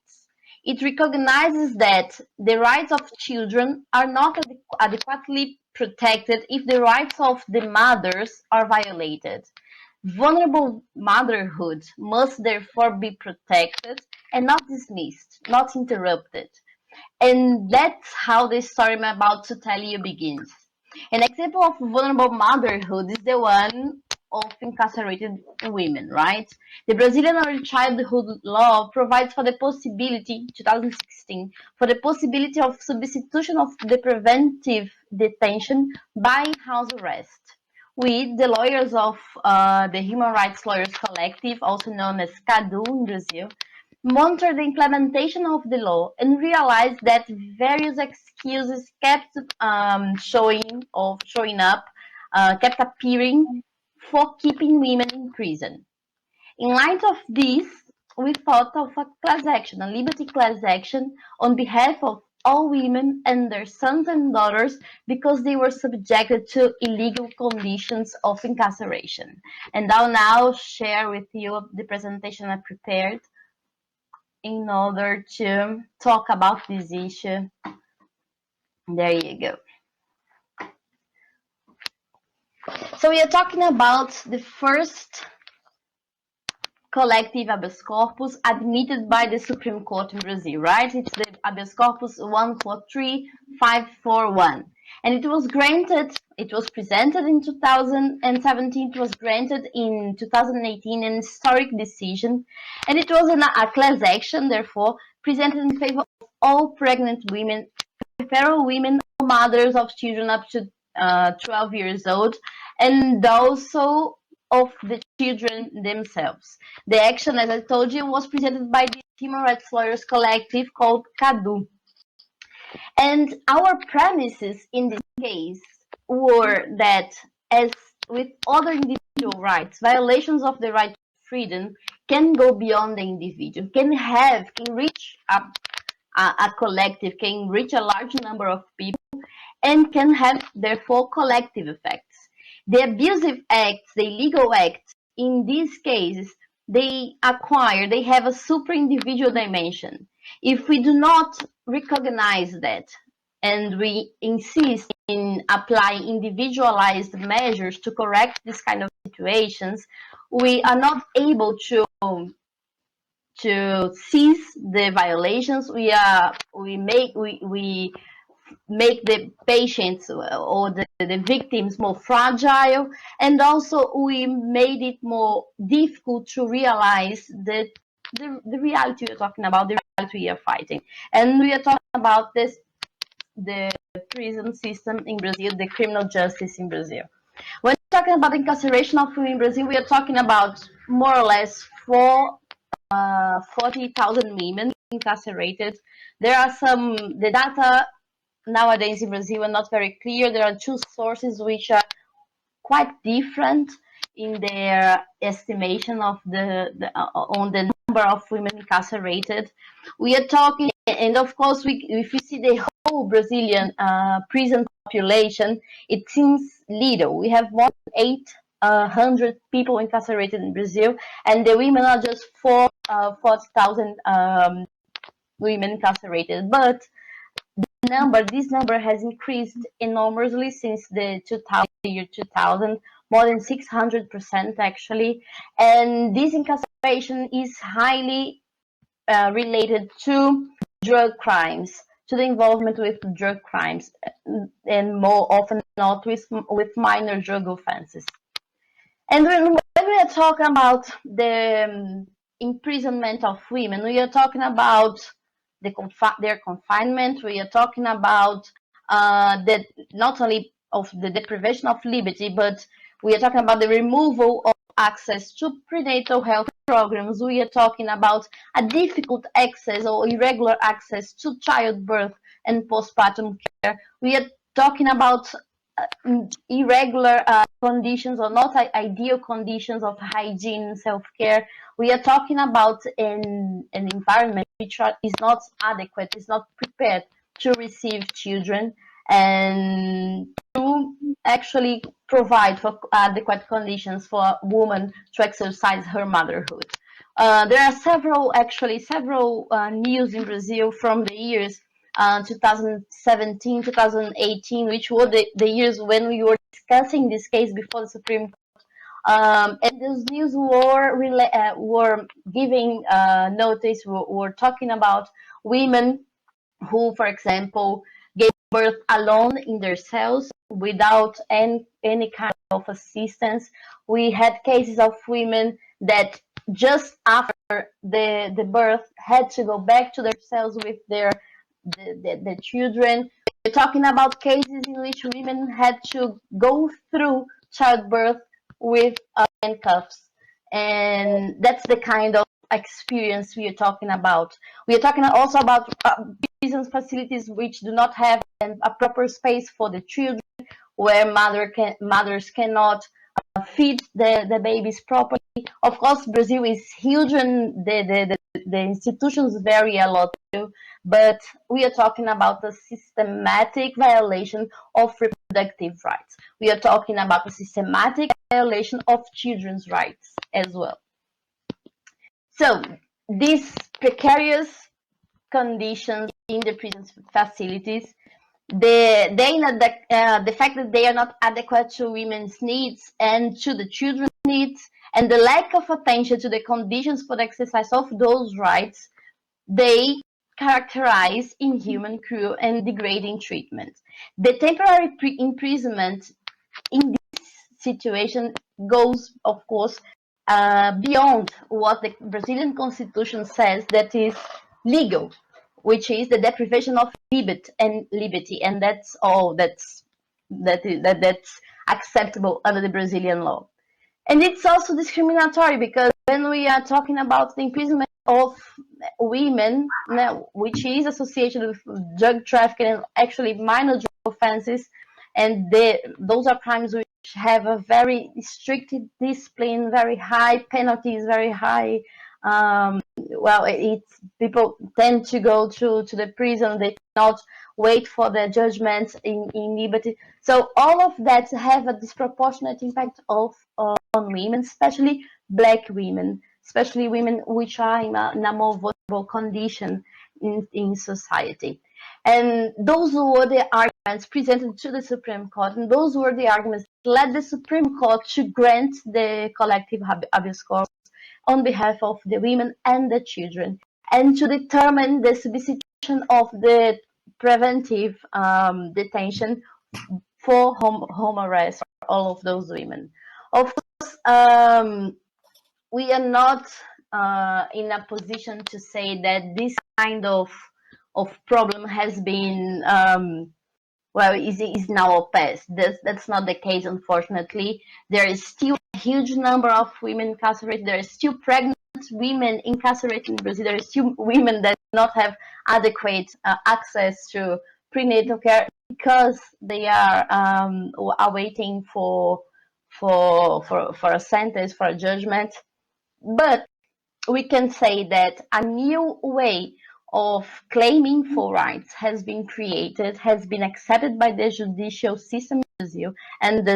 it recognizes that the rights of children are not adequately protected if the rights of the mothers are violated. Vulnerable motherhood must therefore be protected and not dismissed, not interrupted. And that's how the story I'm about to tell you begins. An example of vulnerable motherhood is the one of incarcerated women, right? The Brazilian early childhood law provides for the possibility, 2016, for the possibility of substitution of the preventive detention by house arrest. We, the lawyers of the Human Rights Lawyers Collective, also known as CADU in Brazil, monitor the implementation of the law and realized that various excuses kept showing up, kept appearing for keeping women in prison. In light of this, we thought of a class action, a liberty class action on behalf of all women and their sons and daughters because they were subjected to illegal conditions of incarceration. And I'll now share with you the presentation I prepared in order to talk about this issue. There you go. So we are talking about the first collective habeas corpus admitted by the Supreme Court in Brazil, right? It's the habeas corpus 143541. And it was granted, it was presented in 2017, it was granted in 2018, an historic decision. And it was a class action, therefore, presented in favor of all pregnant women, feral women, or mothers of children up to 12 years old, and also of the children themselves. The action, as I told you, was presented by the Human Rights Lawyers Collective called CADU. And our premises in this case were that, as with other individual rights, violations of the right to freedom can go beyond the individual, can reach a collective, can reach a large number of people, and can have, therefore, collective effects. The abusive acts, the illegal acts, in these cases, they have a super-individual dimension. If we do not recognize that, and we insist in applying individualized measures to correct this kind of situations, we are not able to cease the violations. We make the patients or the victims more fragile, and also we made it more difficult to realize that the reality we're talking about, the reality we are fighting. And we are talking about the prison system in Brazil, the criminal justice in Brazil. When we're talking about incarceration of women in Brazil, we are talking about more or less 40,000 women incarcerated. There are the data nowadays in Brazil are not very clear. There are two sources which are quite different in their estimation of on the number of women incarcerated. We are talking, and of course, if you see the whole Brazilian prison population, it seems little. We have more than 800 people incarcerated in Brazil, and the women are just 40,000 women incarcerated. But this number has increased enormously since the year 2000, more than 600% actually. And this incarceration is highly related to drug crimes, to the involvement with drug crimes, and more often not with minor drug offenses. And when we are talking about the imprisonment of women, we are talking about their confinement. We are talking about not only of the deprivation of liberty, but we are talking about the removal of access to prenatal health programs. We are talking about a difficult access or irregular access to childbirth and postpartum care. We are talking about irregular conditions or not ideal conditions of hygiene and self-care. We are talking about an environment which is not adequate, is not prepared to receive children and to actually provide for adequate conditions for a woman to exercise her motherhood. There are several news in Brazil from the years 2017, 2018, which were the years when we were discussing this case before the Supreme Court. And those news were giving notice, were talking about women who, for example, gave birth alone in their cells without any kind of assistance. We had cases of women that just after the birth had to go back to their cells with the children. We're talking about cases in which women had to go through childbirth with handcuffs, and that's the kind of experience we are talking about. We are talking also about prison facilities which do not have a proper space for the children, where mothers cannot feed the babies properly. Of course, Brazil is huge and the institutions vary a lot too, but we are talking about a systematic violation of reproductive rights. We are talking about a systematic violation of children's rights as well. So these precarious conditions in the prison facilities, the fact that they are not adequate to women's needs and to the children's needs, and the lack of attention to the conditions for the exercise of those rights, they characterize inhuman, cruel, and degrading treatment. The temporary imprisonment in this situation goes, of course, beyond what the Brazilian Constitution says that is legal, which is the deprivation of liberty, and that's all that's acceptable under the Brazilian law. And it's also discriminatory because when we are talking about the imprisonment of women, which is associated with drug trafficking and actually minor drug offenses, and those are crimes which have a very strict discipline, very high penalties, very high. People tend to go to the prison. They cannot wait for their judgment in liberty. So all of that have a disproportionate impact on women, especially Black women, especially women which are in a more vulnerable condition in society. And those were the arguments presented to the Supreme Court, and those were the arguments that led the Supreme Court to grant the collective habeas corpus on behalf of the women and the children, and to determine the substitution of the preventive detention for home arrest for all of those women. Of course, we are not in a position to say that this kind of problem has been is now past. That's not the case, unfortunately. There is still a huge number of women incarcerated. There is still pregnant women incarcerated in Brazil. There are still women that do not have adequate access to prenatal care because they are awaiting for a sentence, for a judgment. But we can say that a new way of claiming for rights has been created, has been accepted by the judicial system in Brazil, and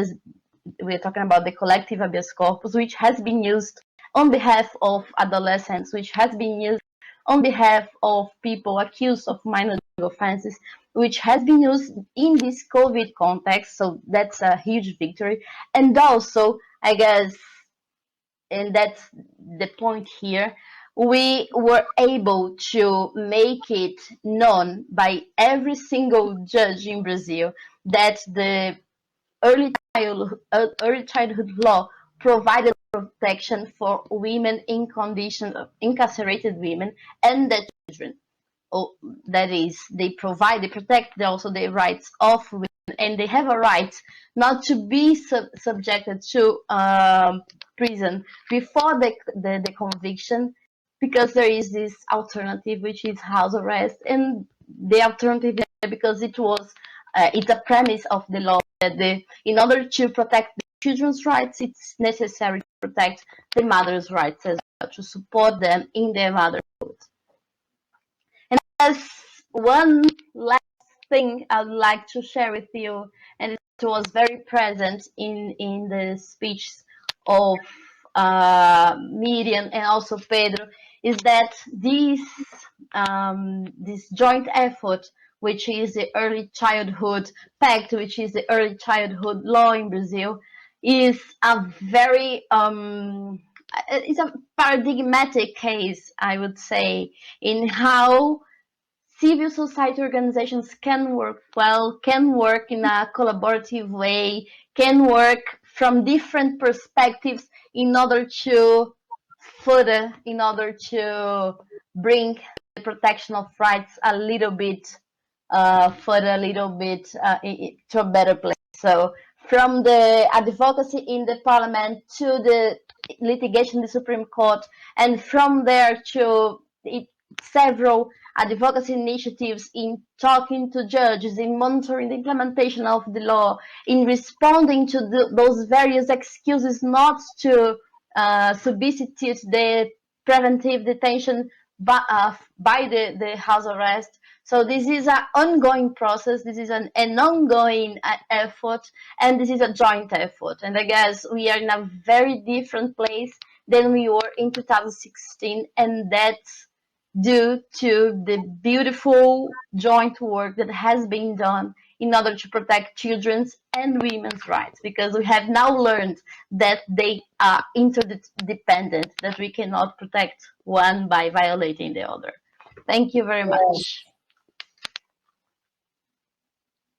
we're talking about the collective habeas corpus, which has been used on behalf of adolescents, which has been used on behalf of people accused of minor offenses, which has been used in this COVID context. So that's a huge victory. And also, I guess, and that's the point here, we were able to make it known by every single judge in Brazil that the early childhood law provided protection for women in condition of incarcerated women and their children. That is, they protect also the rights of women, and they have a right not to be subjected to prison before the conviction, because there is this alternative, which is house arrest. And the alternative, because it's a premise of the law that in order to protect the children's rights, it's necessary to protect the mother's rights as well, to support them in their motherhood. And as one last thing I'd like to share with you, and it was very present in the speech of Miriam and also Pedro, is that this joint effort, which is the Early Childhood Pact, which is the early childhood law in Brazil, is a very it's a paradigmatic case, I would say, in how civil society organizations can work well, can work in a collaborative way, can work from different perspectives in order to bring the protection of rights a little bit to a better place. So from the advocacy in the parliament to the litigation in the Supreme Court, and from there to several advocacy initiatives in talking to judges, in monitoring the implementation of the law, in responding to those various excuses not to substitute the preventive detention by the house arrest. So this is an ongoing process. This is an ongoing effort, and this is a joint effort. And I guess we are in a very different place than we were in 2016, and that's due to the beautiful joint work that has been done in order to protect children's and women's rights, because we have now learned that they are interdependent, that we cannot protect one by violating the other. Thank you very much.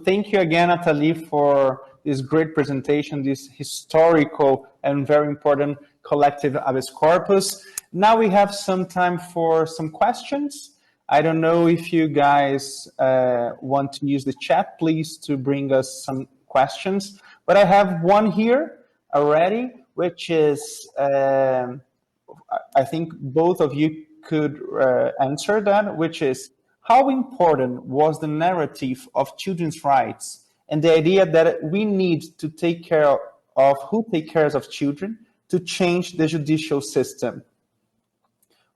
Thank you again, Nathalie, for this great presentation, this historical and very important collective habeas corpus. Now we have some time for some questions. I don't know if you guys want to use the chat, please, to bring us some questions. But I have one here already, which is, I think both of you could answer that, which is, how important was the narrative of children's rights and the idea that we need to take care of who take care of children to change the judicial system,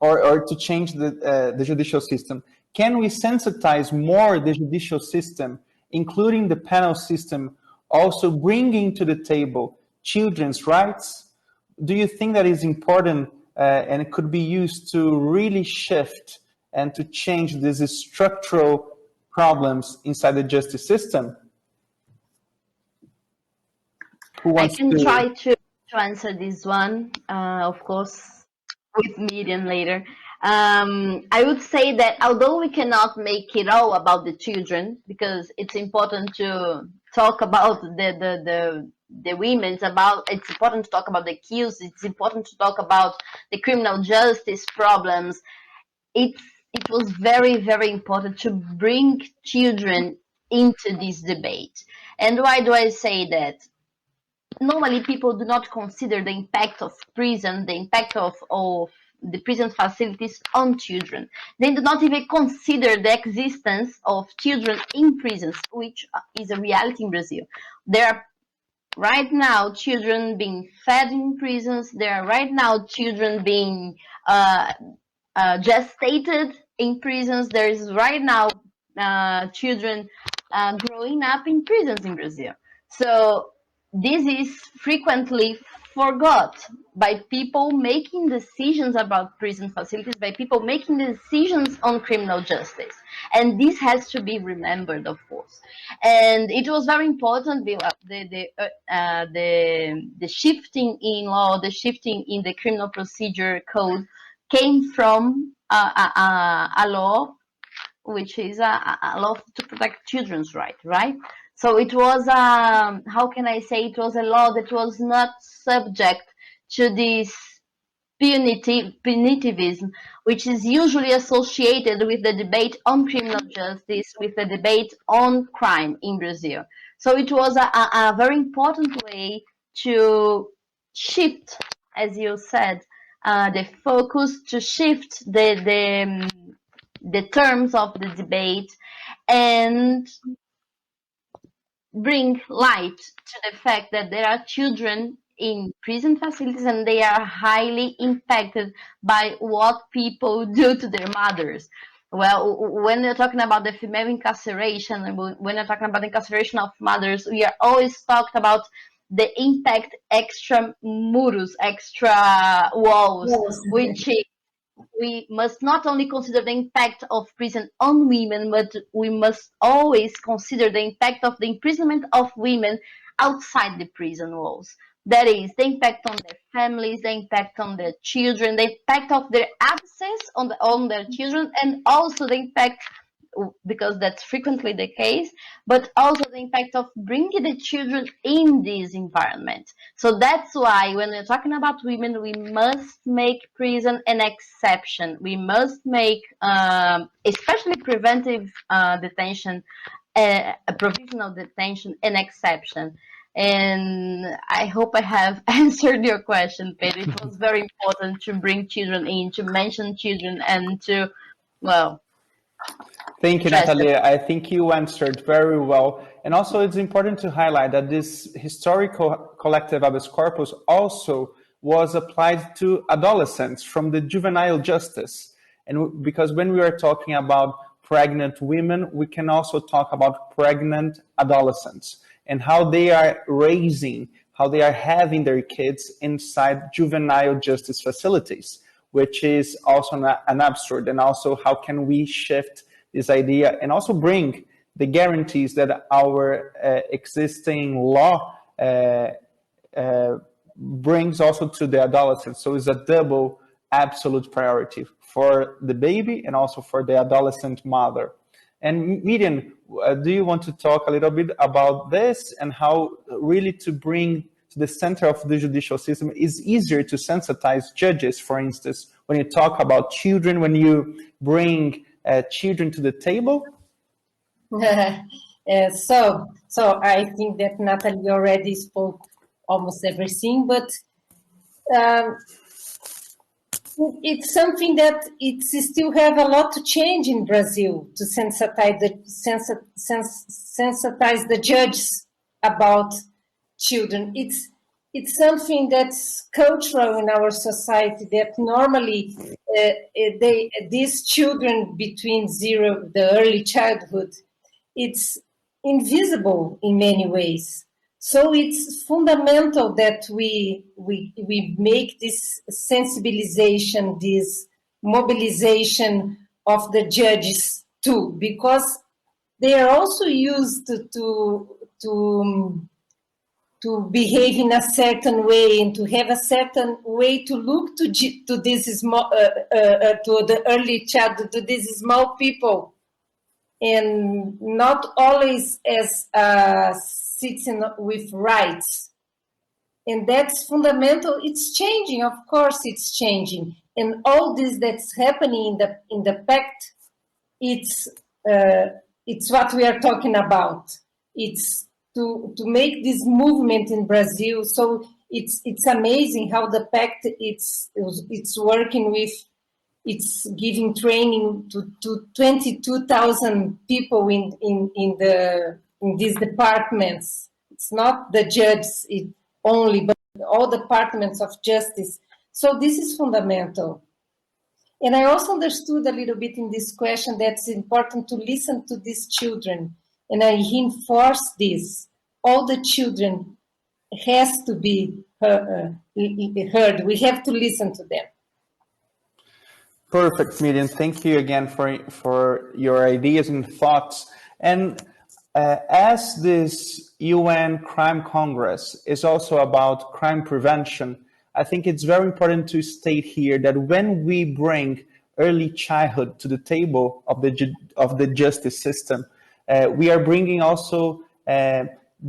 or to change the judicial system? Can we sensitize more the judicial system, including the penal system, also bringing to the table children's rights? Do you think that is important and it could be used to really shift and to change these structural problems inside the justice system? I can try to answer this one, of course, with Miriam later. I would say that although we cannot make it all about the children, because it's important to talk about the women, it's important to talk about the accused, it's important to talk about the criminal justice problems. It was very, very important to bring children into this debate. And why do I say that? Normally, people do not consider the impact of prison, the impact of the prison facilities on children. They do not even consider the existence of children in prisons, which is a reality in Brazil. There are right now children being fed in prisons. There are right now children being gestated in prisons. There is right now children growing up in prisons in Brazil. So this is frequently forgot by people making decisions about prison facilities, by people making decisions on criminal justice. And this has to be remembered, of course. And it was very important, the shifting in law, the shifting in the criminal procedure code came from a law, which is a law to protect children's rights, right? So it was, how can I say, it was a law that was not subject to this punitivism, which is usually associated with the debate on criminal justice, with the debate on crime in Brazil. So it was a very important way to shift, as you said, the focus, to shift the terms of the debate and bring light to the fact that there are children in prison facilities and they are highly impacted by what people do to their mothers. Well, when you're talking about the female incarceration, and when you're talking about the incarceration of mothers, we are always talked about the impact extra muros, extra walls, Yes. which we must not only consider the impact of prison on women, but we must always consider the impact of the imprisonment of women outside the prison walls. That is, the impact on their families, the impact on their children, the impact of their access on their children, and also the impact, because that's frequently the case, but also the impact of bringing the children in this environment. So that's why when we're talking about women, we must make prison an exception. We must make, especially preventive detention, a provisional detention, an exception. And I hope I have answered your question, Pedro. It was very important to bring children in, to mention children, and to, well, Thank you, stress them. Nathalie. I think you answered very well. And also it's important to highlight that this historical collective habeas corpus also was applied to adolescents from the juvenile justice. And because when we are talking about pregnant women, we can also talk about pregnant adolescents and how they are raising, how they are having their kids inside juvenile justice facilities, which is also an absurd. And also, how can we shift this idea and also bring the guarantees that our existing law brings also to the adolescents. So it's a double absolute priority for the baby and also for the adolescent mother. And Miriam, do you want to talk a little bit about this and how really to bring to the center of the judicial system is easier to sensitize judges, for instance, when you talk about children, when you bring children to the table? So I think that Nathalie already spoke almost everything, but it's something that it still have a lot to change in Brazil to sensitize the judges about children. It's something that's cultural in our society, that normally these children between zero, the early childhood, it's invisible in many ways. So it's fundamental that we make this sensibilization, this mobilization of the judges too, because they are also used to behave in a certain way and to have a certain way to look to this small, to the early childhood, to these small people, and not always as a citizen with rights. And that's fundamental. It's changing, of course, it's changing. And all this that's happening in the pact, it's what we are talking about. It's to make this movement in Brazil. So it's amazing how the pact it's working with. It's giving training to 22,000 people in these departments. It's not the judges only, but all departments of justice. So this is fundamental. And I also understood a little bit in this question that it's important to listen to these children. And I reinforce this. All the children has to be heard. We have to listen to them. Perfect, Miriam. Thank you again for your ideas and thoughts. And as this UN Crime Congress is also about crime prevention, I think it's very important to state here that when we bring early childhood to the table of the justice system, we are bringing also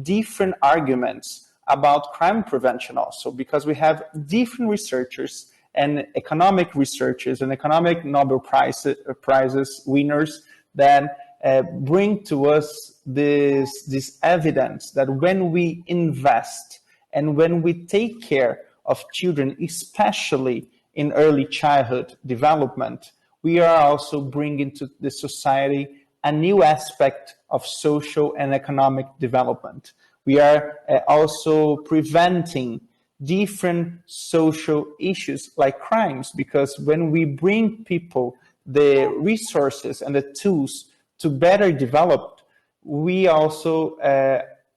different arguments about crime prevention also, because we have different researchers and economic researchers and economic Nobel prizes winners that bring to us this evidence that when we invest and when we take care of children, especially in early childhood development, we are also bringing to the society a new aspect of social and economic development. We are also preventing different social issues like crimes, because when we bring people the resources and the tools to better develop, we also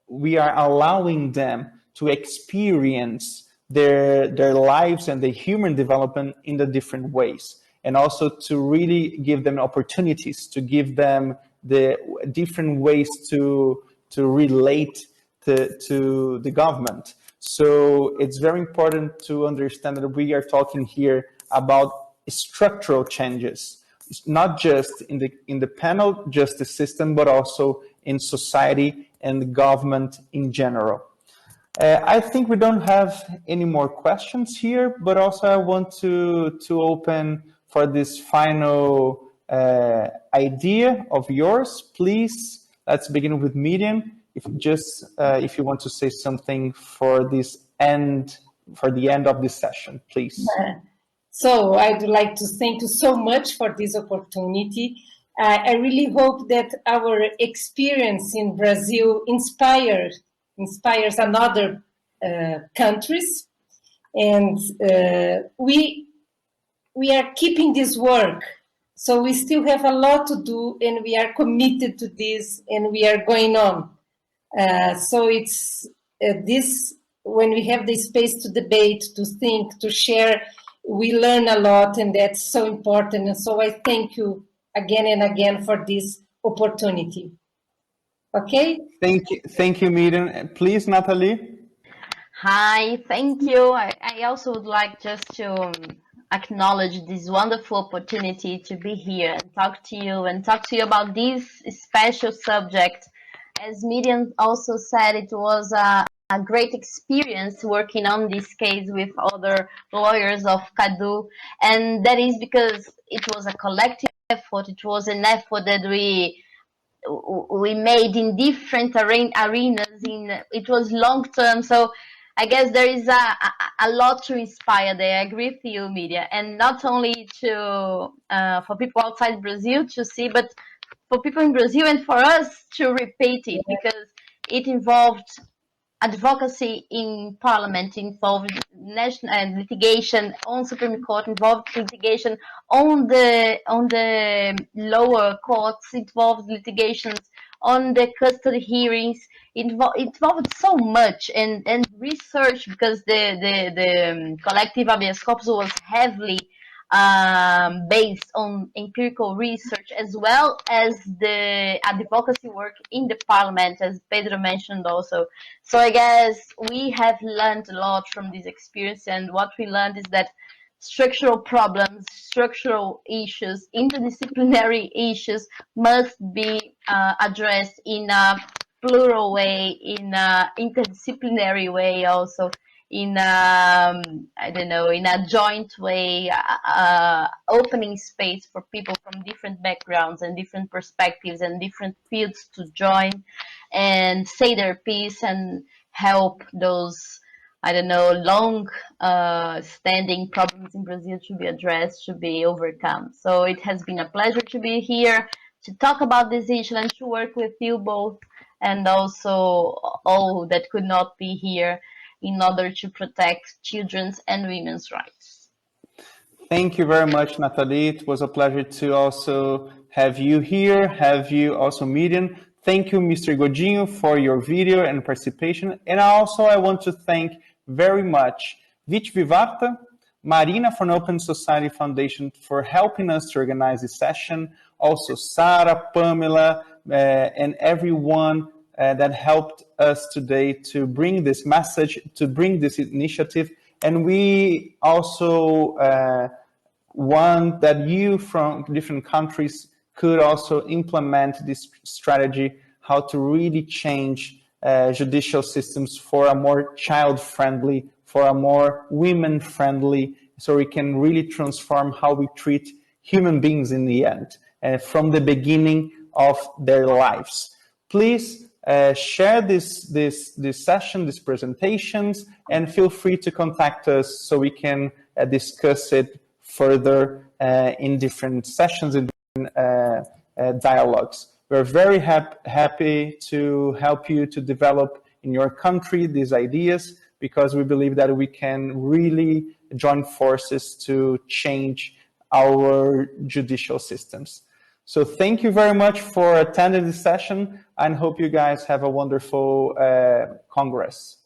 we are allowing them to experience their lives and the human development in the different ways, and also to really give them opportunities, to give them the different ways to relate to the government. So it's very important to understand that we are talking here about structural changes. It's not just in the penal justice system, but also in society and the government in general. I think we don't have any more questions here, but also I want to open for this final idea of yours. Please, let's begin with Miriam. If you want to say something for the end of this session, please. So I'd like to thank you so much for this opportunity. I really hope that our experience in Brazil inspires another countries, and we are keeping this work. So we still have a lot to do, and we are committed to this, and we are going on. So it's this, when we have the space to debate, to think, to share, we learn a lot, and that's so important. And so I thank you again and again for this opportunity. Okay? Thank you, Miriam. Please, Nathalie. Hi, thank you. I also would like just to acknowledge this wonderful opportunity to be here and talk to you about this special subject. As Miriam also said, it was a great experience working on this case with other lawyers of CADU, and that is because it was a collective effort. It was an effort that we made in different arenas. It was long term, so I guess there is a lot to inspire there. I agree with you, Miriam, and not only to for people outside Brazil to see, but for people in Brazil and for us to repeat it, because it involved advocacy in parliament, involved national litigation on Supreme Court, involved litigation on the lower courts, involved litigations on the custody hearings. It involved so much, and research, because the collective habeas corpus was heavily based on empirical research, as well as the advocacy work in the parliament, as Pedro mentioned also. So I guess we have learned a lot from this experience, and what we learned is that structural problems, structural issues, interdisciplinary issues must be addressed in a plural way, in an interdisciplinary way, also in in a joint way, opening space for people from different backgrounds and different perspectives and different fields to join and say their piece and help those long standing problems in Brazil to be addressed, to be overcome. So it has been a pleasure to be here to talk about this issue and to work with you both, and also all that could not be here, in order to protect children's and women's rights. Thank you very much, Nathalie. It was a pleasure to also have you here, have you also, Miriam. Thank you, Mr. Godinho, for your video and participation. And also I want to thank very much Vich Vivarta, Marina from Open Society Foundation for helping us to organize this session. Also Sarah, Pamela, and everyone that helped us today to bring this message, to bring this initiative, And we also want that you from different countries could also implement this strategy, how to really change judicial systems for a more child-friendly, for a more women-friendly, so we can really transform how we treat human beings in the end, from the beginning of their lives. Please share this session, these presentations, and feel free to contact us so we can discuss it further in different sessions, in different dialogues. We're very happy to help you to develop in your country these ideas, because we believe that we can really join forces to change our judicial systems. So thank you very much for attending this session, and hope you guys have a wonderful Congress.